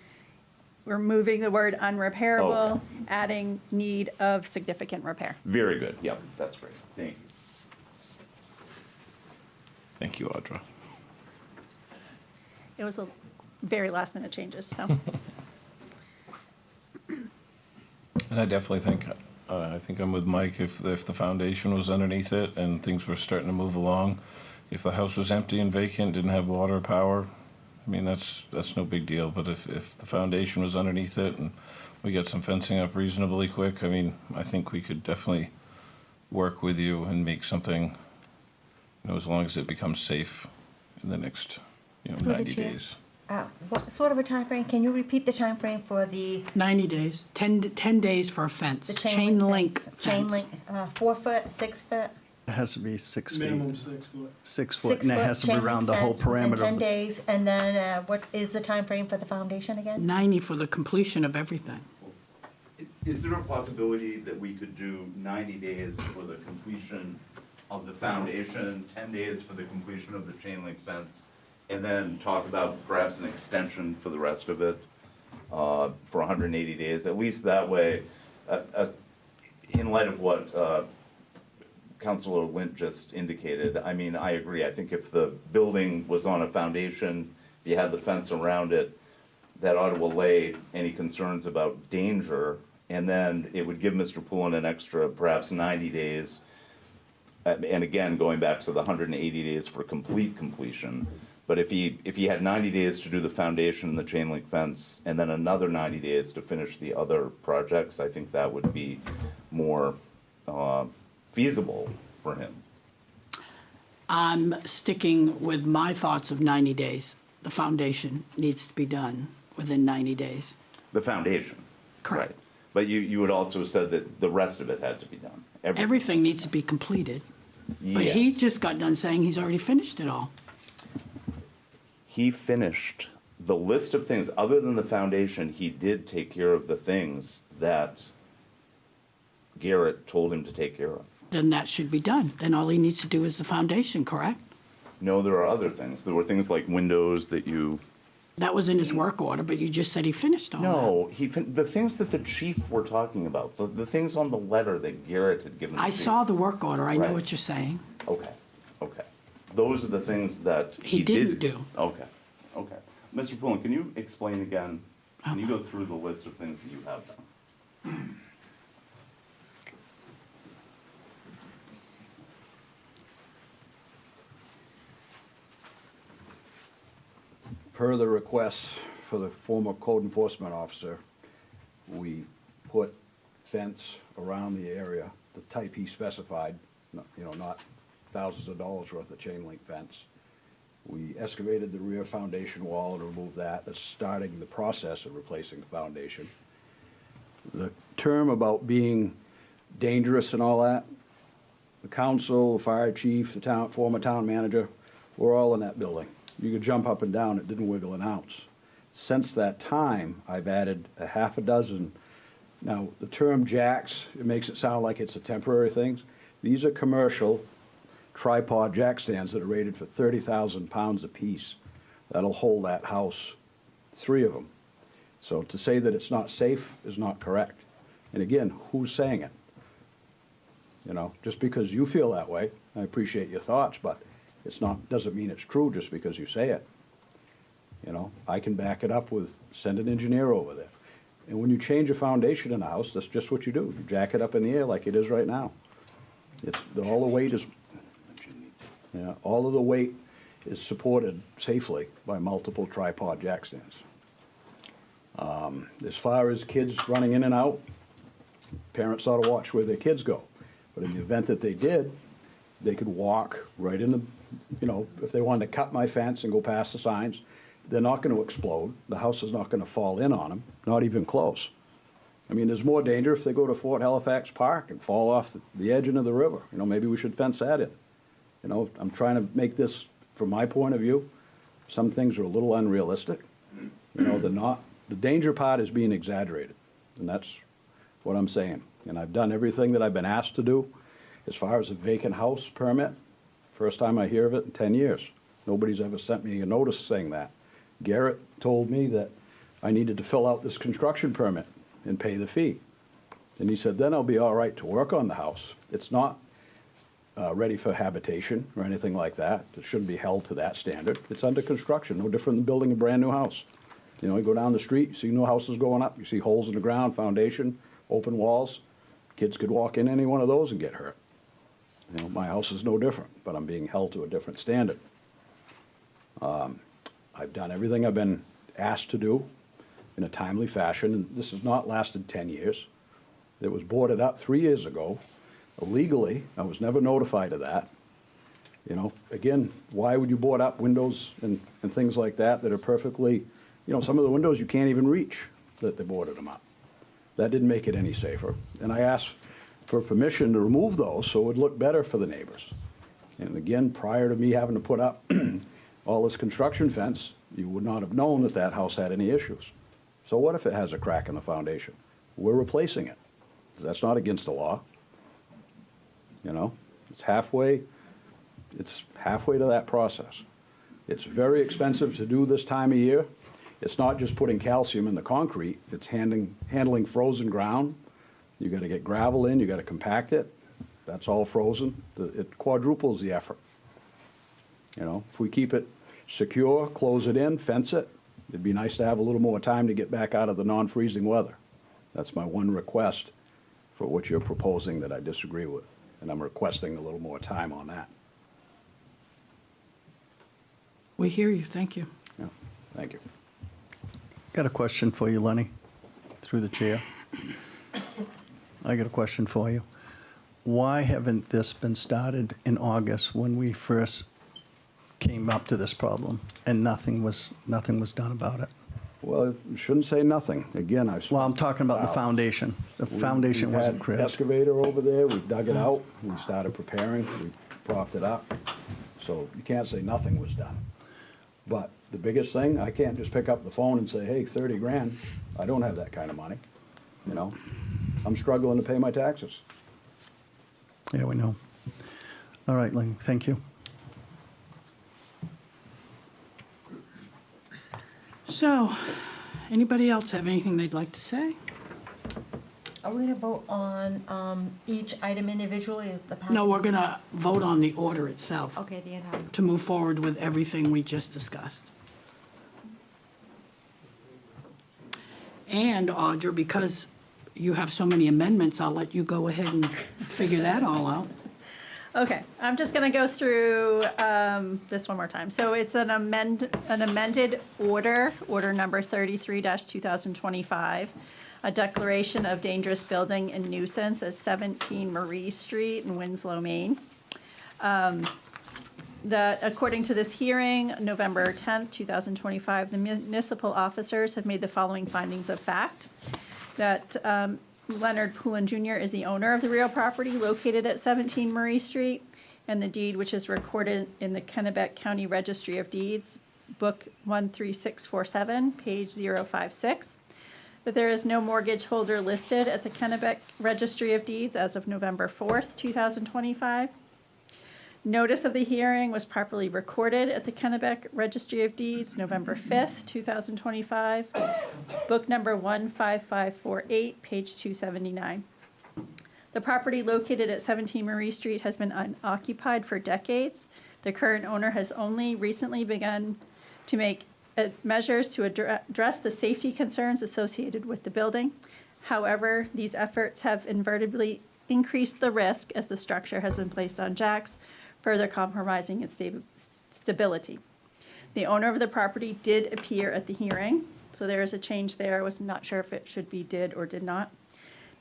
we're moving the word unrepairable, Okay. adding need of significant repair. Very good, yep, that's great, thank you. Thank you, Audra. It was a very last minute changes, so. And I definitely think, I think I'm with Mike, if the foundation was underneath it and things were starting to move along, if the house was empty and vacant, didn't have water or power, I mean, that's no big deal. But if the foundation was underneath it and we got some fencing up reasonably quick, I mean, I think we could definitely work with you and make something, as long as it becomes safe in the next, Through the 90 chair. days. What sort of a time frame? Can you repeat the time frame for the 90 days, 10 days for a fence, the chain link fence? fence. Chain link, 4 foot, 6 foot? It has to be 6 feet. Minimum 6 foot. 6 foot, 6 and it foot has to be chain link around the whole fence within perimeter. 10 of the- days, and then what is the time frame for the foundation again? 90 for the completion of everything. Is there a possibility that we could do 90 days for the completion of the foundation, 10 days for the completion of the chain link fence, and then talk about perhaps an extension for the rest of it, for 180 days? At least that way, in light of what Councilor Lint just indicated, I mean, I agree. I think if the building was on a foundation, if you had the fence around it, that ought to allay any concerns about danger, and then it would give Mr. Poulin an extra perhaps 90 days. And again, going back to the 180 days for complete completion. But if he had 90 days to do the foundation and the chain link fence, and then another 90 days to finish the other projects, I think that would be more feasible for him. I'm sticking with my thoughts of 90 days. The foundation needs to be done within 90 days. The foundation. Correct. Right. But you had also said that the rest of it had to be done. Everything needs to be completed. But he Yes. just got done saying he's already finished it all. He finished the list of things, other than the foundation, he did take care of the things that Garrett told him to take care of. Then that should be done. Then all he needs to do is the foundation, correct? No, there are other things. There were things like windows that you, That was in his work order, but you just said he finished all that. no, the things that the chief were talking about, the things on the letter that Garrett had given. I to saw the work order. I know Right. what you're saying. Okay, okay. Those are the things that He he didn't did. do. Okay, okay. Mr. Pullen, can you explain again, can you go through the list of things that you have done? Per the request for the former code enforcement officer, we put fence around the area, the type he specified, not thousands of dollars worth of chain link fence. We excavated the rear foundation wall to remove that. That's starting the process of replacing the foundation. The term about being dangerous and all that, the council, the fire chief, the former town manager, we're all in that building. You could jump up and down, it didn't wiggle an ounce. Since that time, I've added a half a dozen. Now, the term jacks, it makes it sound like it's a temporary thing. These are commercial tripod jack stands that are rated for 30,000 pounds apiece. That'll hold that house, 3 of them. So to say that it's not safe is not correct. And again, who's saying it? Just because you feel that way, I appreciate your thoughts, but it's not, doesn't mean it's true just because you say it. I can back it up with, send an engineer over there. And when you change a foundation in a house, that's just what you do. You jack it up in the air like it is right now. All the weight is, yeah, all of the weight is supported safely by multiple tripod jack stands. As far as kids running in and out, parents ought to watch where their kids go. But in the event that they did, they could walk right in the, if they wanted to cut my fence and go past the signs, they're not going to explode. The house is not going to fall in on them, not even close. I mean, there's more danger if they go to Fort Halifax Park and fall off the edge into the river. Maybe we should fence that in. I'm trying to make this, from my point of view, some things are a little unrealistic. They're not. The danger part is being exaggerated, and that's what I'm saying. And I've done everything that I've been asked to do. As far as a vacant house permit, first time I hear of it in 10 years. Nobody's ever sent me a notice saying that. Garrett told me that I needed to fill out this construction permit and pay the fee. And he said, then I'll be all right to work on the house. It's not ready for habitation or anything like that. It shouldn't be held to that standard. It's under construction, no different than building a brand-new house. You go down the street, you see new houses going up, you see holes in the ground, foundation, open walls. Kids could walk in any one of those and get hurt. My house is no different, but I'm being held to a different standard. I've done everything I've been asked to do in a timely fashion, and this has not lasted 10 years. It was boarded up 3 years ago. Illegally, I was never notified of that. Again, why would you board up windows and things like that are perfectly, some of the windows you can't even reach that they boarded them up. That didn't make it any safer. And I asked for permission to remove those so it would look better for the neighbors. And again, prior to me having to put up all this construction fence, you would not have known that that house had any issues. So what if it has a crack in the foundation? We're replacing it. That's not against the law. It's halfway to that process. It's very expensive to do this time of year. It's not just putting calcium in the concrete, it's handling frozen ground. You got to get gravel in, you got to compact it. That's all frozen. It quadruples the effort. If we keep it secure, close it in, fence it, it'd be nice to have a little more time to get back out of the non-freezing weather. That's my one request for what you're proposing that I disagree with. And I'm requesting a little more time on that. We hear you, thank you. Yeah, thank you. Got a question for you, Lenny, through the chair. I got a question for you. Why haven't this been started in August when we first came up to this problem and nothing was done about it? Well, you shouldn't say nothing. Again, Well, I'm talking about the foundation. The foundation wasn't We've cleared. had excavator over there, we dug it out, we started preparing, we propped it up. So you can't say nothing was done. But the biggest thing, I can't just pick up the phone and say, hey, 30 grand. I don't have that kind of money. I'm struggling to pay my taxes. Yeah, we know. All right, Lenny, thank you. So, anybody else have anything they'd like to say? Are we going to vote on each item individually? No, we're going to vote on the order itself Okay, the entire. to move forward with everything we just discussed. And Audra, because you have so many amendments, I'll let you go ahead and figure that all out. Okay, I'm just going to go through this one more time. So it's an amended order number 33-2025, a declaration of dangerous building and nuisance at 17 Marie Street in Winslow, Maine. That according to this hearing, November 10th, 2025, the municipal officers have made the following findings of fact. That Leonard Poulin Jr. is the owner of the real property located at 17 Marie Street, and the deed which is recorded in the Kennebec County Registry of Deeds, Book 13647, page 056. That there is no mortgage holder listed at the Kennebec Registry of Deeds as of November 4th, 2025. Notice of the hearing was properly recorded at the Kennebec Registry of Deeds, November 5th, 2025, book number 15548, page 279. The property located at 17 Marie Street has been unoccupied for decades. The current owner has only recently begun to make measures to address the safety concerns associated with the building. However, these efforts have inadvertently increased the risk as the structure has been placed on jacks, further compromising its stability. The owner of the property did appear at the hearing, so there is a change there. I was not sure if it should be did or did not.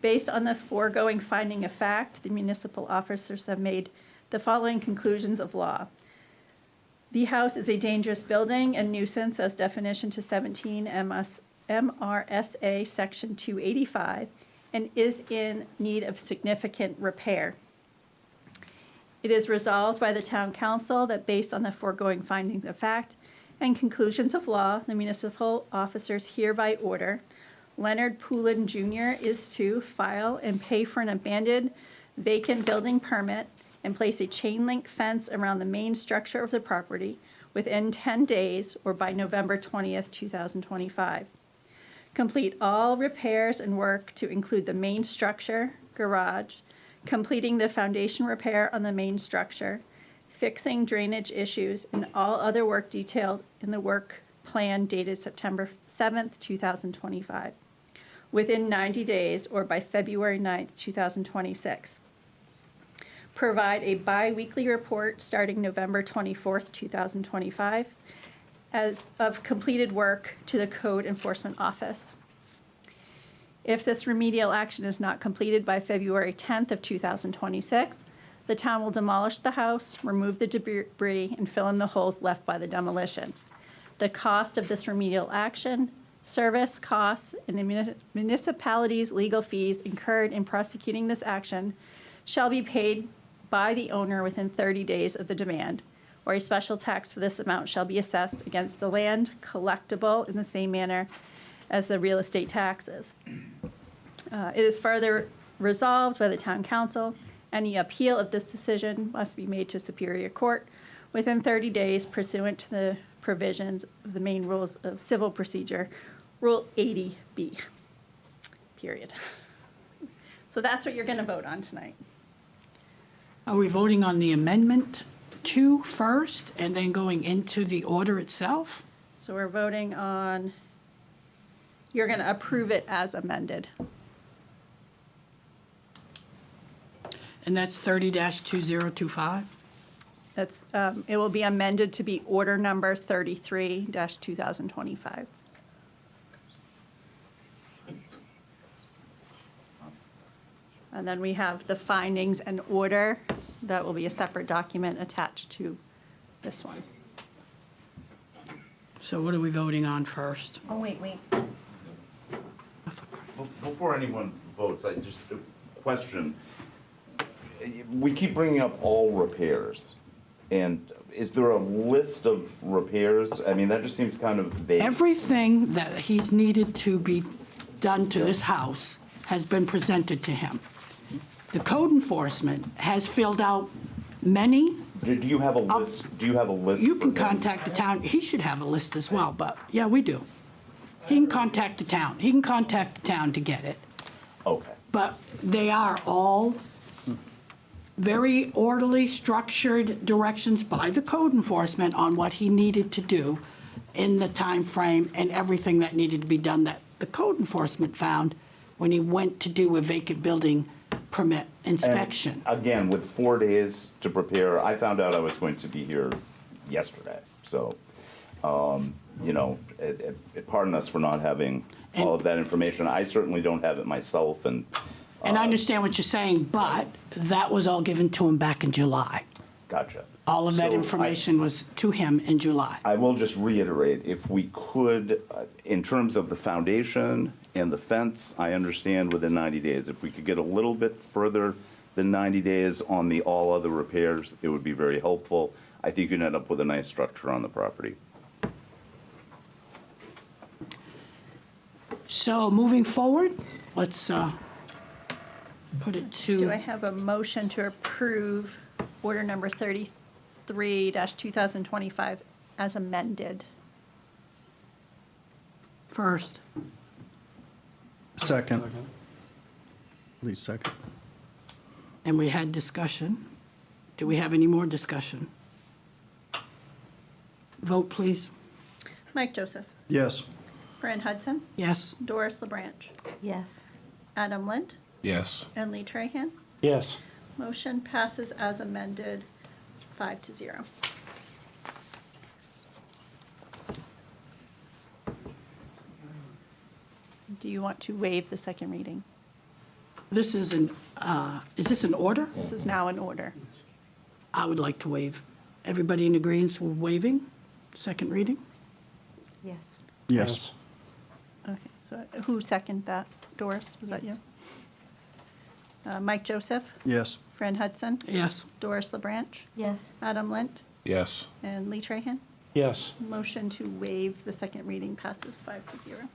Based on the foregoing finding of fact, the municipal officers have made the following conclusions of law. The house is a dangerous building and nuisance as definition to 17 MRSA Section 285 and is in need of significant repair. It is resolved by the town council that based on the foregoing findings of fact and conclusions of law, the municipal officers hereby order Leonard Poulin Jr. is to file and pay for an abandoned vacant building permit and place a chain link fence around the main structure of the property within 10 days or by November 20th, 2025. Complete all repairs and work to include the main structure, garage, completing the foundation repair on the main structure, fixing drainage issues, and all other work detailed in the work plan dated September 7th, 2025, within 90 days or by February 9th, 2026. Provide a bi-weekly report starting November 24th, 2025, as of completed work to the Code Enforcement Office. If this remedial action is not completed by February 10th of 2026, the town will demolish the house, remove the debris, and fill in the holes left by the demolition. The cost of this remedial action, service costs, and the municipality's legal fees incurred in prosecuting this action shall be paid by the owner within 30 days of the demand, or a special tax for this amount shall be assessed against the land collectible in the same manner as the real estate taxes. It is further resolved by the town council, any appeal of this decision must be made to Superior Court within 30 days pursuant to the provisions of the main rules of civil procedure, Rule 80B, period. So that's what you're going to vote on tonight. Are we voting on the amendment 2 first and then going into the order itself? So we're voting on, you're going to approve it as amended. And that's 30-2025? That's, it will be amended to be order number 33-2025. And then we have the findings and order. That will be a separate document attached to this one. So what are we voting on first? Oh, wait. Before anyone votes, I just, a question. We keep bringing up all repairs, and is there a list of repairs? I mean, that just seems kind of vague. Everything that he's needed to be done to this house has been presented to him. The code enforcement has filled out many. Do you have a list? Do you have a list? You can for him? contact the town. He should have a list as well, but yeah, we do. He can contact the town. He can contact the town to get it. Okay. But they are all very orderly, structured directions by the code enforcement on what he needed to do in the time frame and everything that needed to be done that the code enforcement found when he went to do a vacant building permit inspection. And again, with 4 days to prepare, I found out I was going to be here yesterday. So, you know, pardon us for not having all of that information. I certainly don't have it myself, and I understand what you're saying, but that was all given to him back in July. gotcha. All of that So information was to him in July. I will just reiterate, if we could, in terms of the foundation and the fence, I understand within 90 days. If we could get a little bit further than 90 days on the all other repairs, it would be very helpful. I think you'd end up with a nice structure on the property. So moving forward, let's put it Do I to, have a motion to approve order number 33-2025 as amended? first. Second. Please second. And we had discussion. Do we have any more discussion? Vote, please. Mike Joseph, Yes. Fran Hudson, Yes. Doris LeBranch, Yes. Adam Lind, Yes. and Lee Trahan. Yes. Motion passes as amended, 5-0. Do you want to waive the second reading? This is is this an order? This is now in order. I would like to waive. Everybody in agreement with waiving second reading? Yes. Yes. Okay, so who seconded that? Doris, was that you? Mike Joseph, Yes. Fran Hudson, Yes. Doris LaBranch, Yes. Adam Lint, Yes. and Lee Trahan. Yes. Motion to waive the second reading passes 5-0.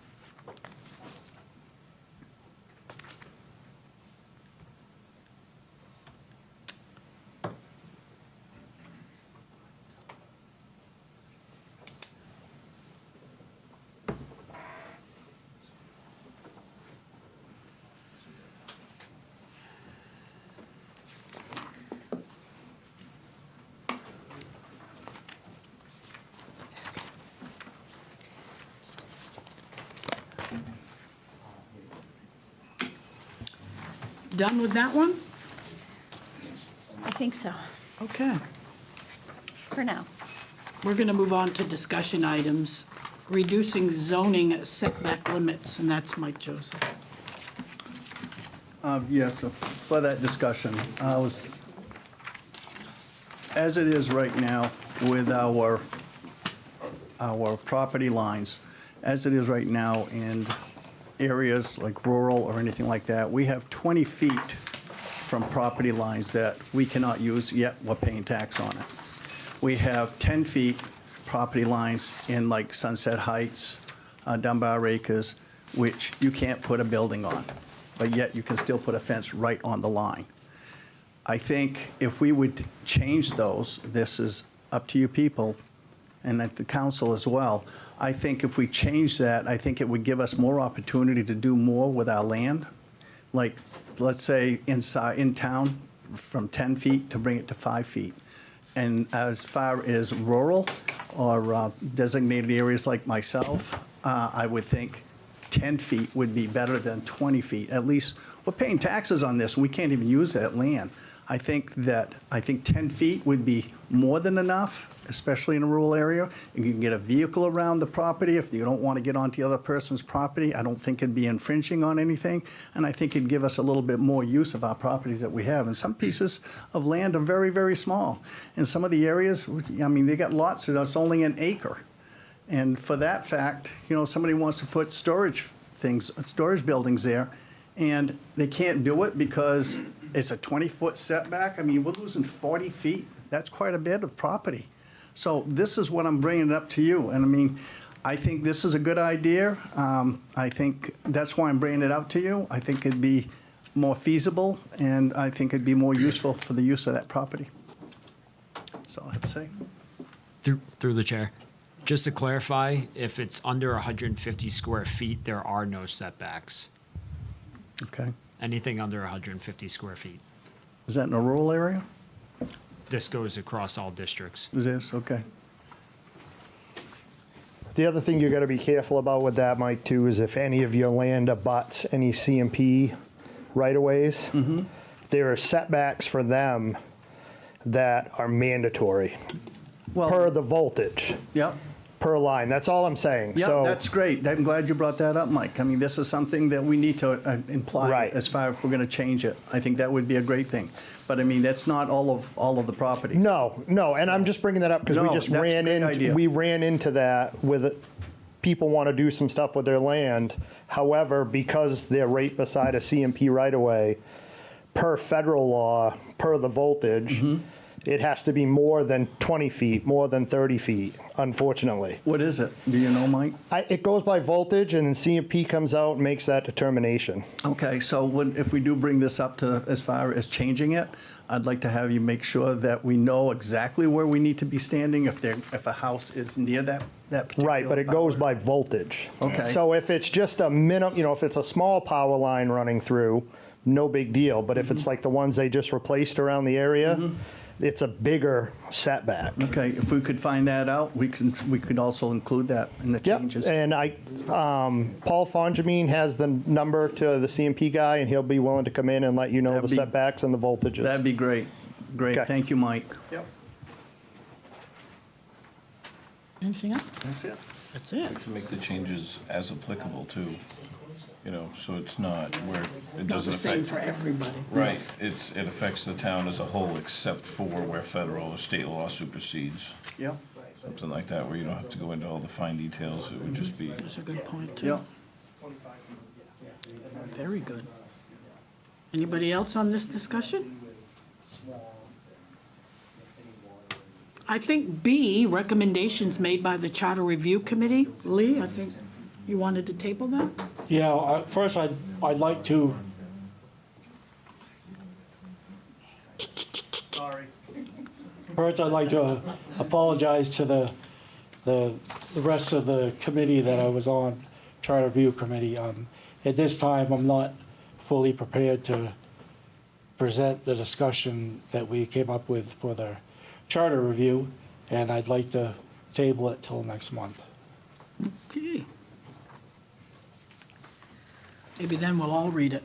Done with that one? I think so, Okay. for now. We're going to move on to discussion items, reducing zoning setback limits, and that's Mike Joseph. Yes, so for that discussion, as it is right now with our property lines, as it is right now in areas like rural or anything like that, we have 20 feet from property lines that we cannot use, yet we're paying tax on it. We have 10 feet property lines in like Sunset Heights, Dunbar Acres, which you can't put a building on, but yet you can still put a fence right on the line. I think if we would change those, this is up to you people, and at the council as well, I think if we change that, I think it would give us more opportunity to do more with our land. Like, let's say in town, from 10 feet to bring it to 5 feet. And as far as rural or designated areas like myself, I would think 10 feet would be better than 20 feet. At least, we're paying taxes on this, and we can't even use that land. I think 10 feet would be more than enough, especially in a rural area. You can get a vehicle around the property if you don't want to get onto the other person's property. I don't think it'd be infringing on anything, and I think it'd give us a little bit more use of our properties that we have. And some pieces of land are very, very small. In some of the areas, I mean, they got lots that's only an acre. And for that fact, somebody wants to put storage buildings there, and they can't do it because it's a 20-foot setback. I mean, we're losing 40 feet. That's quite a bit of property. So this is what I'm bringing up to you. And I mean, I think this is a good idea. I think that's why I'm bringing it up to you. I think it'd be more feasible, and I think it'd be more useful for the use of that property. That's all I have to say. Through the chair. Just to clarify, if it's under 150 square feet, there are no setbacks. Okay. Anything under 150 square feet. Is that in a rural area? This goes across all districts. Is this? Okay. The other thing you got to be careful about with that, Mike, too, is if any of your land abuts any CMP right-of-ways, there are setbacks for them that are mandatory per the voltage, Yep. per line. That's all I'm saying. Yeah, So that's great. I'm glad you brought that up, Mike. I mean, this is something that we need to imply Right. as far as if we're going to change it. I think that would be a great thing. But I mean, that's not all of the properties. No, and I'm just bringing that up because we No, just that's a ran great idea. into that with people want to do some stuff with their land. However, because they're right beside a CMP right-of-way, per federal law, per the voltage, it has to be more than 20 feet, more than 30 feet, unfortunately. What is it? Do you know, Mike? It goes by voltage, and then CMP comes out and makes that determination. Okay, so if we do bring this up to as far as changing it, I'd like to have you make sure that we know exactly where we need to be standing if a house is near that particular Right, but it goes power. by voltage. Okay. So if it's just a if it's a small power line running through, no big deal. But if it's like the ones they just replaced around the area, it's a bigger setback. Okay, if we could find that out, we could also include that in the Yep, changes. and Paul Fonjamine has the number to the CMP guy, and he'll be willing to come in and let you know That'd the be- setbacks and the voltages. That'd be great. Great, Okay. thank you, Mike. Yep. Anything else? That's it. That's it. We can make the changes as applicable too, you know, so it's not where it Not doesn't the same affect. for everybody. Right, it affects the town as a whole except for where federal or state law supersedes. Yep. Something like that, where you don't have to go into all the fine details, it would just be. That's a good point, too. Yep. Very good. Anybody else on this discussion? I think B, recommendations made by the Charter Review Committee. Lee, I think you wanted to table that? Yeah, first I'd like to. First, I'd like to apologize to the rest of the committee that I was on, Charter Review Committee. At this time, I'm not fully prepared to present the discussion that we came up with for the charter review, and I'd like to table it till next month. Okay. Maybe then we'll all read it.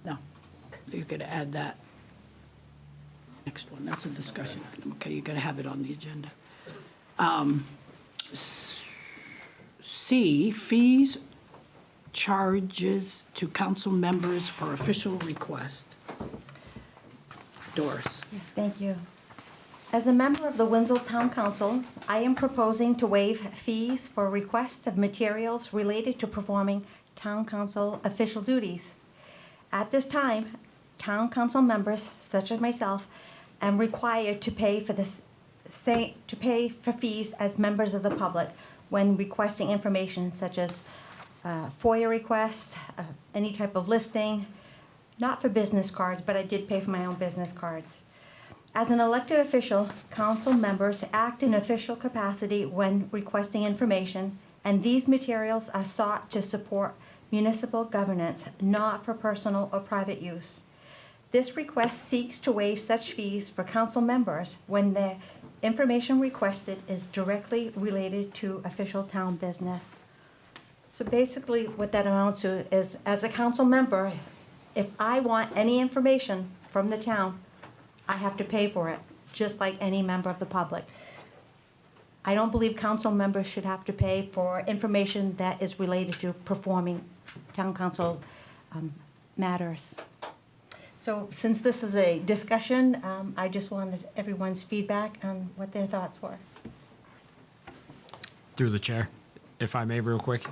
No, you could add that. Next one, that's a discussion item. Okay, you gotta have it on the agenda. C, fees, charges to council members for official request. Doris. Thank you. As a member of the Winslow Town Council, I am proposing to waive fees for requests of materials related to performing town council official duties. At this time, town council members, such as myself, am required to pay for fees as members of the public when requesting information such as FOIA requests, any type of listing, not for business cards, but I did pay for my own business cards. As an elected official, council members act in official capacity when requesting information, and these materials are sought to support municipal governance, not for personal or private use. This request seeks to waive such fees for council members when the information requested is directly related to official town business. So basically, what that amounts to is, as a council member, if I want any information from the town, I have to pay for it, just like any member of the public. I don't believe council members should have to pay for information that is related to performing town council matters. So since this is a discussion, I just wanted everyone's feedback on what their thoughts were. Through the chair, if I may, real quick.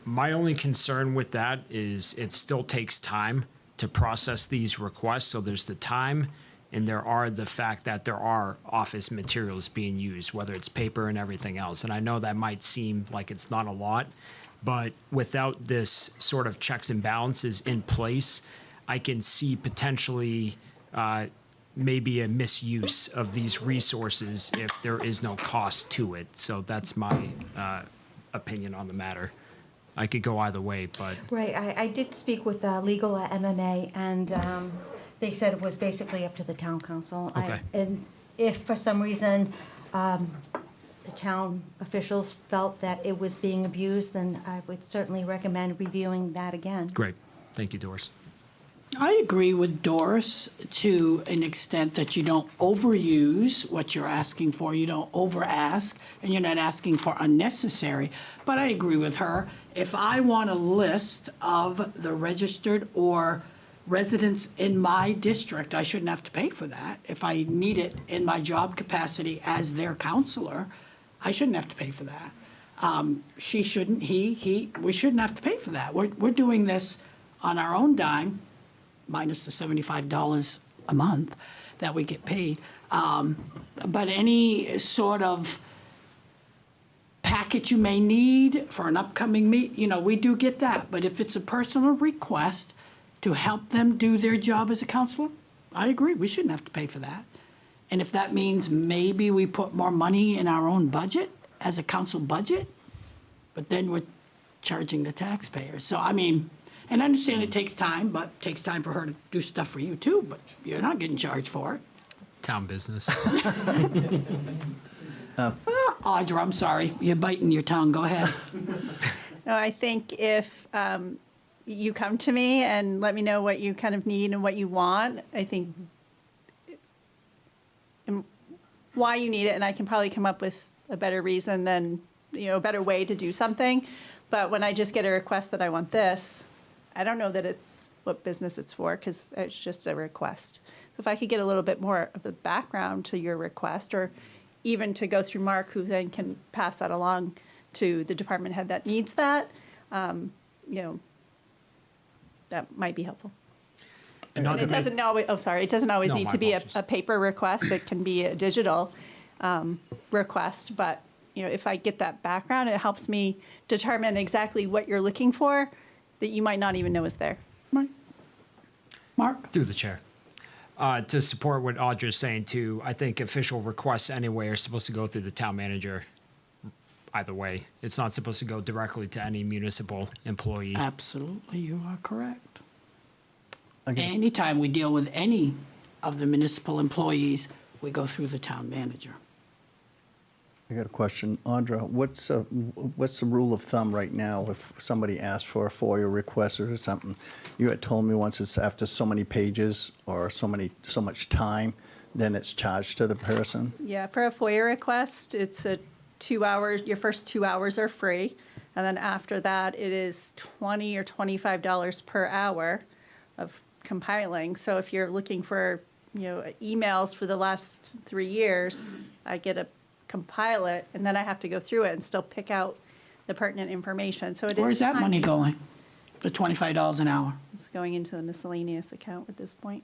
My only concern with that is it still takes time to process these requests. So there's the time, and there are the fact that there are office materials being used, whether it's paper and everything else. And I know that might seem like it's not a lot, but without this sort of checks and balances in place, I can see potentially maybe a misuse of these resources if there is no cost to it. So that's my opinion on the matter. I could go either way, but Right, I did speak with legal at MMA, and they said it was basically up to the town council. Okay. And if for some reason the town officials felt that it was being abused, then I would certainly recommend reviewing that again. great. Thank you, Doris. I agree with Doris to an extent that you don't overuse what you're asking for, you don't over-ask, and you're not asking for unnecessary. But I agree with her. If I want a list of the registered or residents in my district, I shouldn't have to pay for that. If I need it in my job capacity as their counselor, I shouldn't have to pay for that. She shouldn't, we shouldn't have to pay for that. We're doing this on our own dime, minus the $75 a month that we get paid. But any sort of packet you may need for an upcoming we do get that. But if it's a personal request to help them do their job as a counselor, I agree, we shouldn't have to pay for that. And if that means maybe we put more money in our own budget as a council budget, but then we're charging the taxpayers. So, I mean, and I understand it takes time, but it takes time for her to do stuff for you too, but you're not getting charged for it. Town business. Audra, I'm sorry, you're biting your tongue, go ahead. No, I think if you come to me and let me know what you kind of need and what you want, I think why you need it, and I can probably come up with a better reason than, a better way to do something. But when I just get a request that I want this, I don't know that it's what business it's for, because it's just a request. So if I could get a little bit more of the background to your request, or even to go through Mark, who then can pass that along to the department head that needs that, that might be helpful. And not And to it make- doesn't always, it doesn't always No, need my to be apologies. a paper request. It can be a digital request. But, if I get that background, it helps me determine exactly what you're looking for that you might not even know is there. Mark? Through the chair. To support what Audra's saying too, I think official requests anyway are supposed to go through the town manager either way. It's not supposed to go directly to any municipal employee. Absolutely, you are correct. Okay. Anytime we deal with any of the municipal employees, we go through the town manager. I got a question. Audra, what's the rule of thumb right now if somebody asks for a FOIA request or something? You had told me once it's after so many pages or so much time, then it's charged to the person? Yeah, for a FOIA request, it's a 2 hours, your first 2 hours are free. And then after that, it is $20 or $25 per hour of compiling. So if you're looking for, emails for the last 3 years, I get to compile it, and then I have to go through it and still pick out the pertinent information. So it is. Where's that money time- going? The $25 an hour? It's going into the miscellaneous account at this point.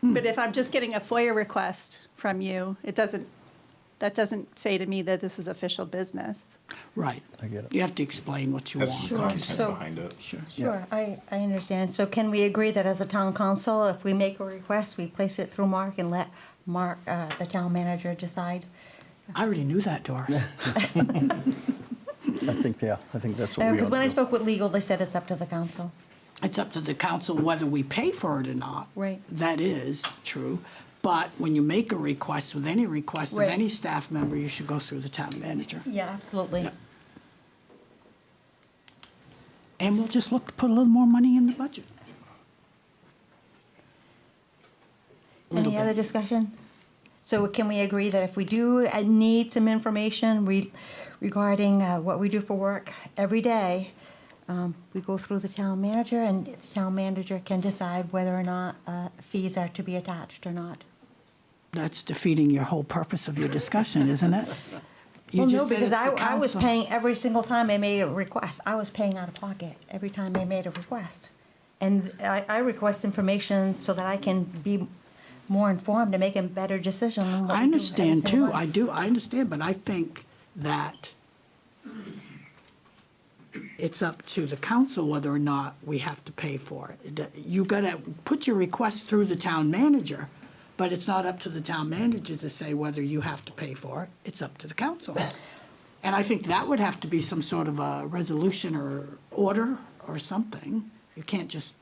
But if I'm just getting a FOIA request from you, that doesn't say to me that this is official business. Right. I get it. You have to explain what you That's want. the concept So- behind it. Sure, I understand. So can we agree that as a town council, if we make a request, we place it through Mark and let Mark, the town manager, decide? I already knew that, Doris. I think that's what we ought Because when I to do. spoke with legal, they said it's up to the council. It's up to the council whether we pay for it or not. Right. That is true. But when you make a request, with any request of Right. any staff member, you should go through the town manager. Yeah, absolutely. Yeah. And we'll just look to put a little more money in the budget. Any other discussion? So can we agree that if we do need some information regarding what we do for work every day, we go through the town manager, and the town manager can decide whether or not fees are to be attached or not? That's defeating your whole purpose of your discussion, isn't it? You Well, no, just said because it's the I was council. paying every single time I made a request. I was paying out of pocket every time I made a request. And I request information so that I can be more informed and make a better decision on what we do I every understand single too, month. I understand, but I think that it's up to the council whether or not we have to pay for it. You gotta put your request through the town manager, but it's not up to the town manager to say whether you have to pay for it, it's up to the council. And I think that would have to be some sort of a resolution or order or something. You can't just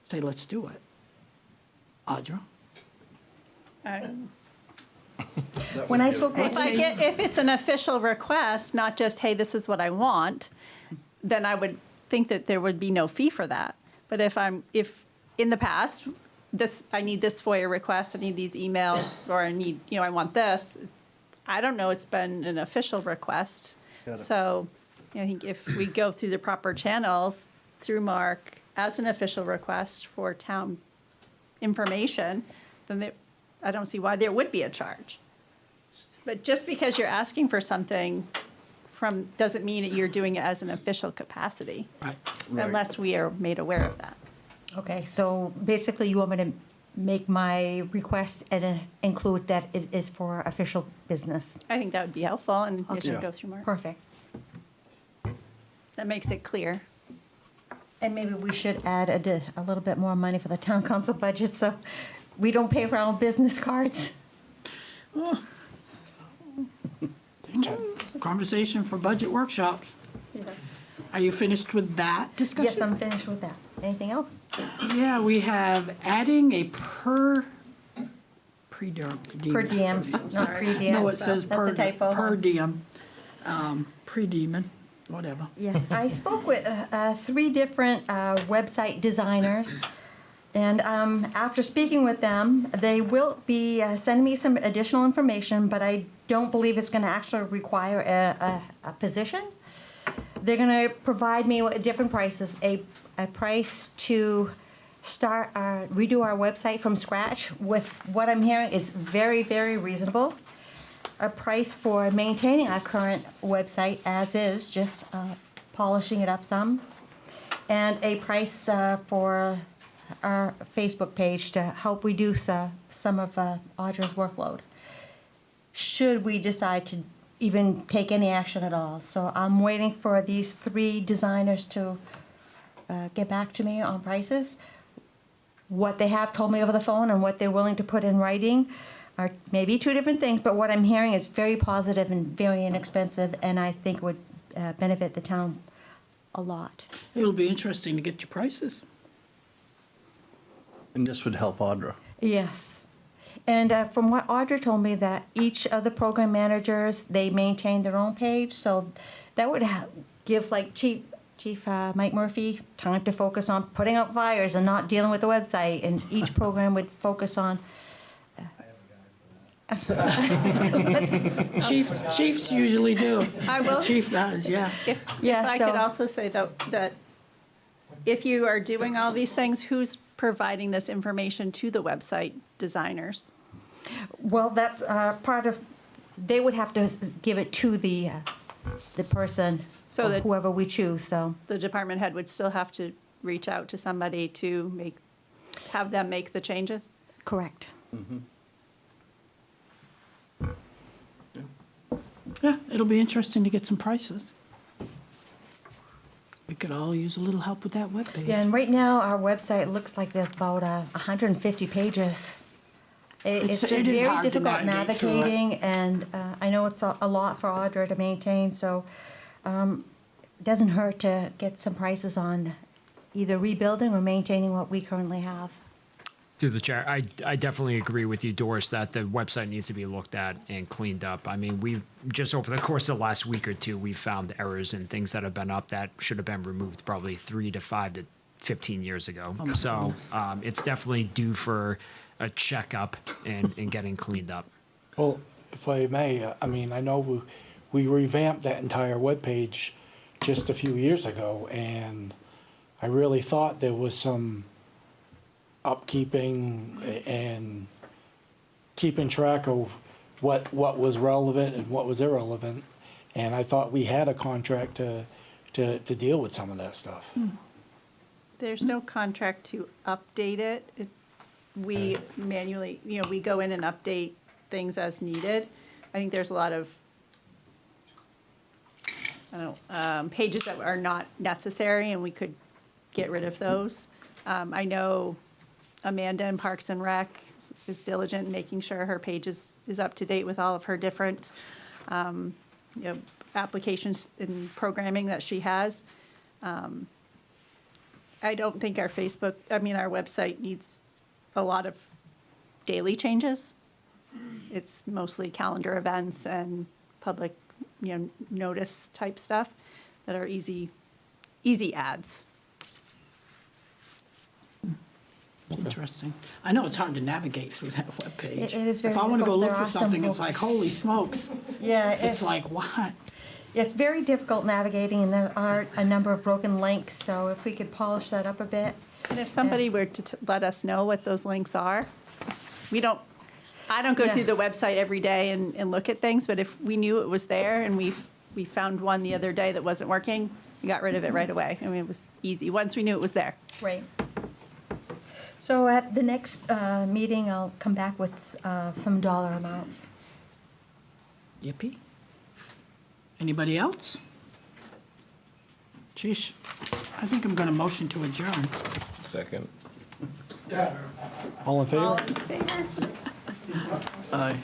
say, let's do it. Audra? When I spoke with If it's an official request, not just, hey, this is what I want, then I would think that there would be no fee for that. But if in the past, I need this FOIA request, I need these emails, or I need, I want this, I don't know, it's been an official request. Got it. So I think if we go through the proper channels, through Mark, as an official request for town information, then I don't see why there would be a charge. But just because you're asking for something doesn't mean that you're doing it as an official capacity, Right. unless we are made aware of that. Okay, so basically you want me to make my request and include that it is for official business? I think that would be helpful, and it Okay. should go through Mark. Perfect. That makes it clear. And maybe we should add a little bit more money for the town council budget, so we don't pay for our own business cards. Conversation for budget workshops. Are you finished with that discussion? Yes, I'm finished with that. Anything else? Yeah, we have adding a per diem. Per diem, not pre diem. No, it says That's a typo. per diem, pre-diem, whatever. Yes, I spoke with 3 different website designers, and after speaking with them, they will be sending me some additional information, but I don't believe it's going to actually require a position. They're going to provide me with different prices, a price to start redo our website from scratch with what I'm hearing is very, very reasonable. A price for maintaining our current website as is, just polishing it up some. And a price for our Facebook page to help reduce some of Audra's workload, should we decide to even take any action at all. So I'm waiting for these 3 designers to get back to me on prices. What they have told me over the phone and what they're willing to put in writing are maybe 2 different things, but what I'm hearing is very positive and very inexpensive, and I think would benefit the town a lot. It'll be interesting to get your prices. And this would help Audra. Yes. And from what Audra told me, that each of the program managers, they maintain their own page, so that would give like Chief Mike Murphy time to focus on putting out fires and not dealing with the website, and each program would focus on. Chiefs usually do. I will. The chief does, yeah. If Yeah, I so- could also say, though, that if you are doing all these things, who's providing this information to the website designers? Well, that's part of, they would have to give it to the person, So or that- whoever we choose, so. The department head would still have to reach out to somebody to have them make the changes? Correct. Yeah, it'll be interesting to get some prices. We could all use a little help with that webpage. Yeah, and right now, our website looks like there's about 150 pages. It's It just is very hard to difficult navigate through it. navigating, and I know it's a lot for Audra to maintain, so it doesn't hurt to get some prices on either rebuilding or maintaining what we currently have. Through the chair, I definitely agree with you, Doris, that the website needs to be looked at and cleaned up. I mean, we've just over the course of the last week or two, we've found errors and things that have been up that should have been removed probably 3 to 5 to 15 years ago. So it's definitely due for a checkup and getting cleaned up. Well, if I may, I mean, I know we revamped that entire webpage just a few years ago, and I really thought there was some upkeeping and keeping track of what was relevant and what was irrelevant. And I thought we had a contract to deal with some of that stuff. There's no contract to update it. We manually, we go in and update things as needed. I think there's a lot of, pages that are not necessary, and we could get rid of those. I know Amanda in Parks and Rec is diligent in making sure her page is up to date with all of her different, applications and programming that she has. I don't think our website needs a lot of daily changes. It's mostly calendar events and public, notice type stuff that are easy ads. Interesting. I know it's hard to navigate through that webpage. It is very If I want to go difficult. look There for are some something, it's hooks. like, holy smokes. Yeah, It's like, what? it's very difficult navigating, and there are a number of broken links, so if we could polish that up a bit. And if somebody were to let us know what those links are, I don't go Yeah. through the website every day and look at things, but if we knew it was there and we found one the other day that wasn't working, we got rid of it right away. I mean, it was easy, once we knew it was there. Right. So at the next meeting, I'll come back with some dollar amounts. Yippee. Anybody else? Geez, I think I'm going to motion to adjourn. Second. All in favor? All in favor? Aye.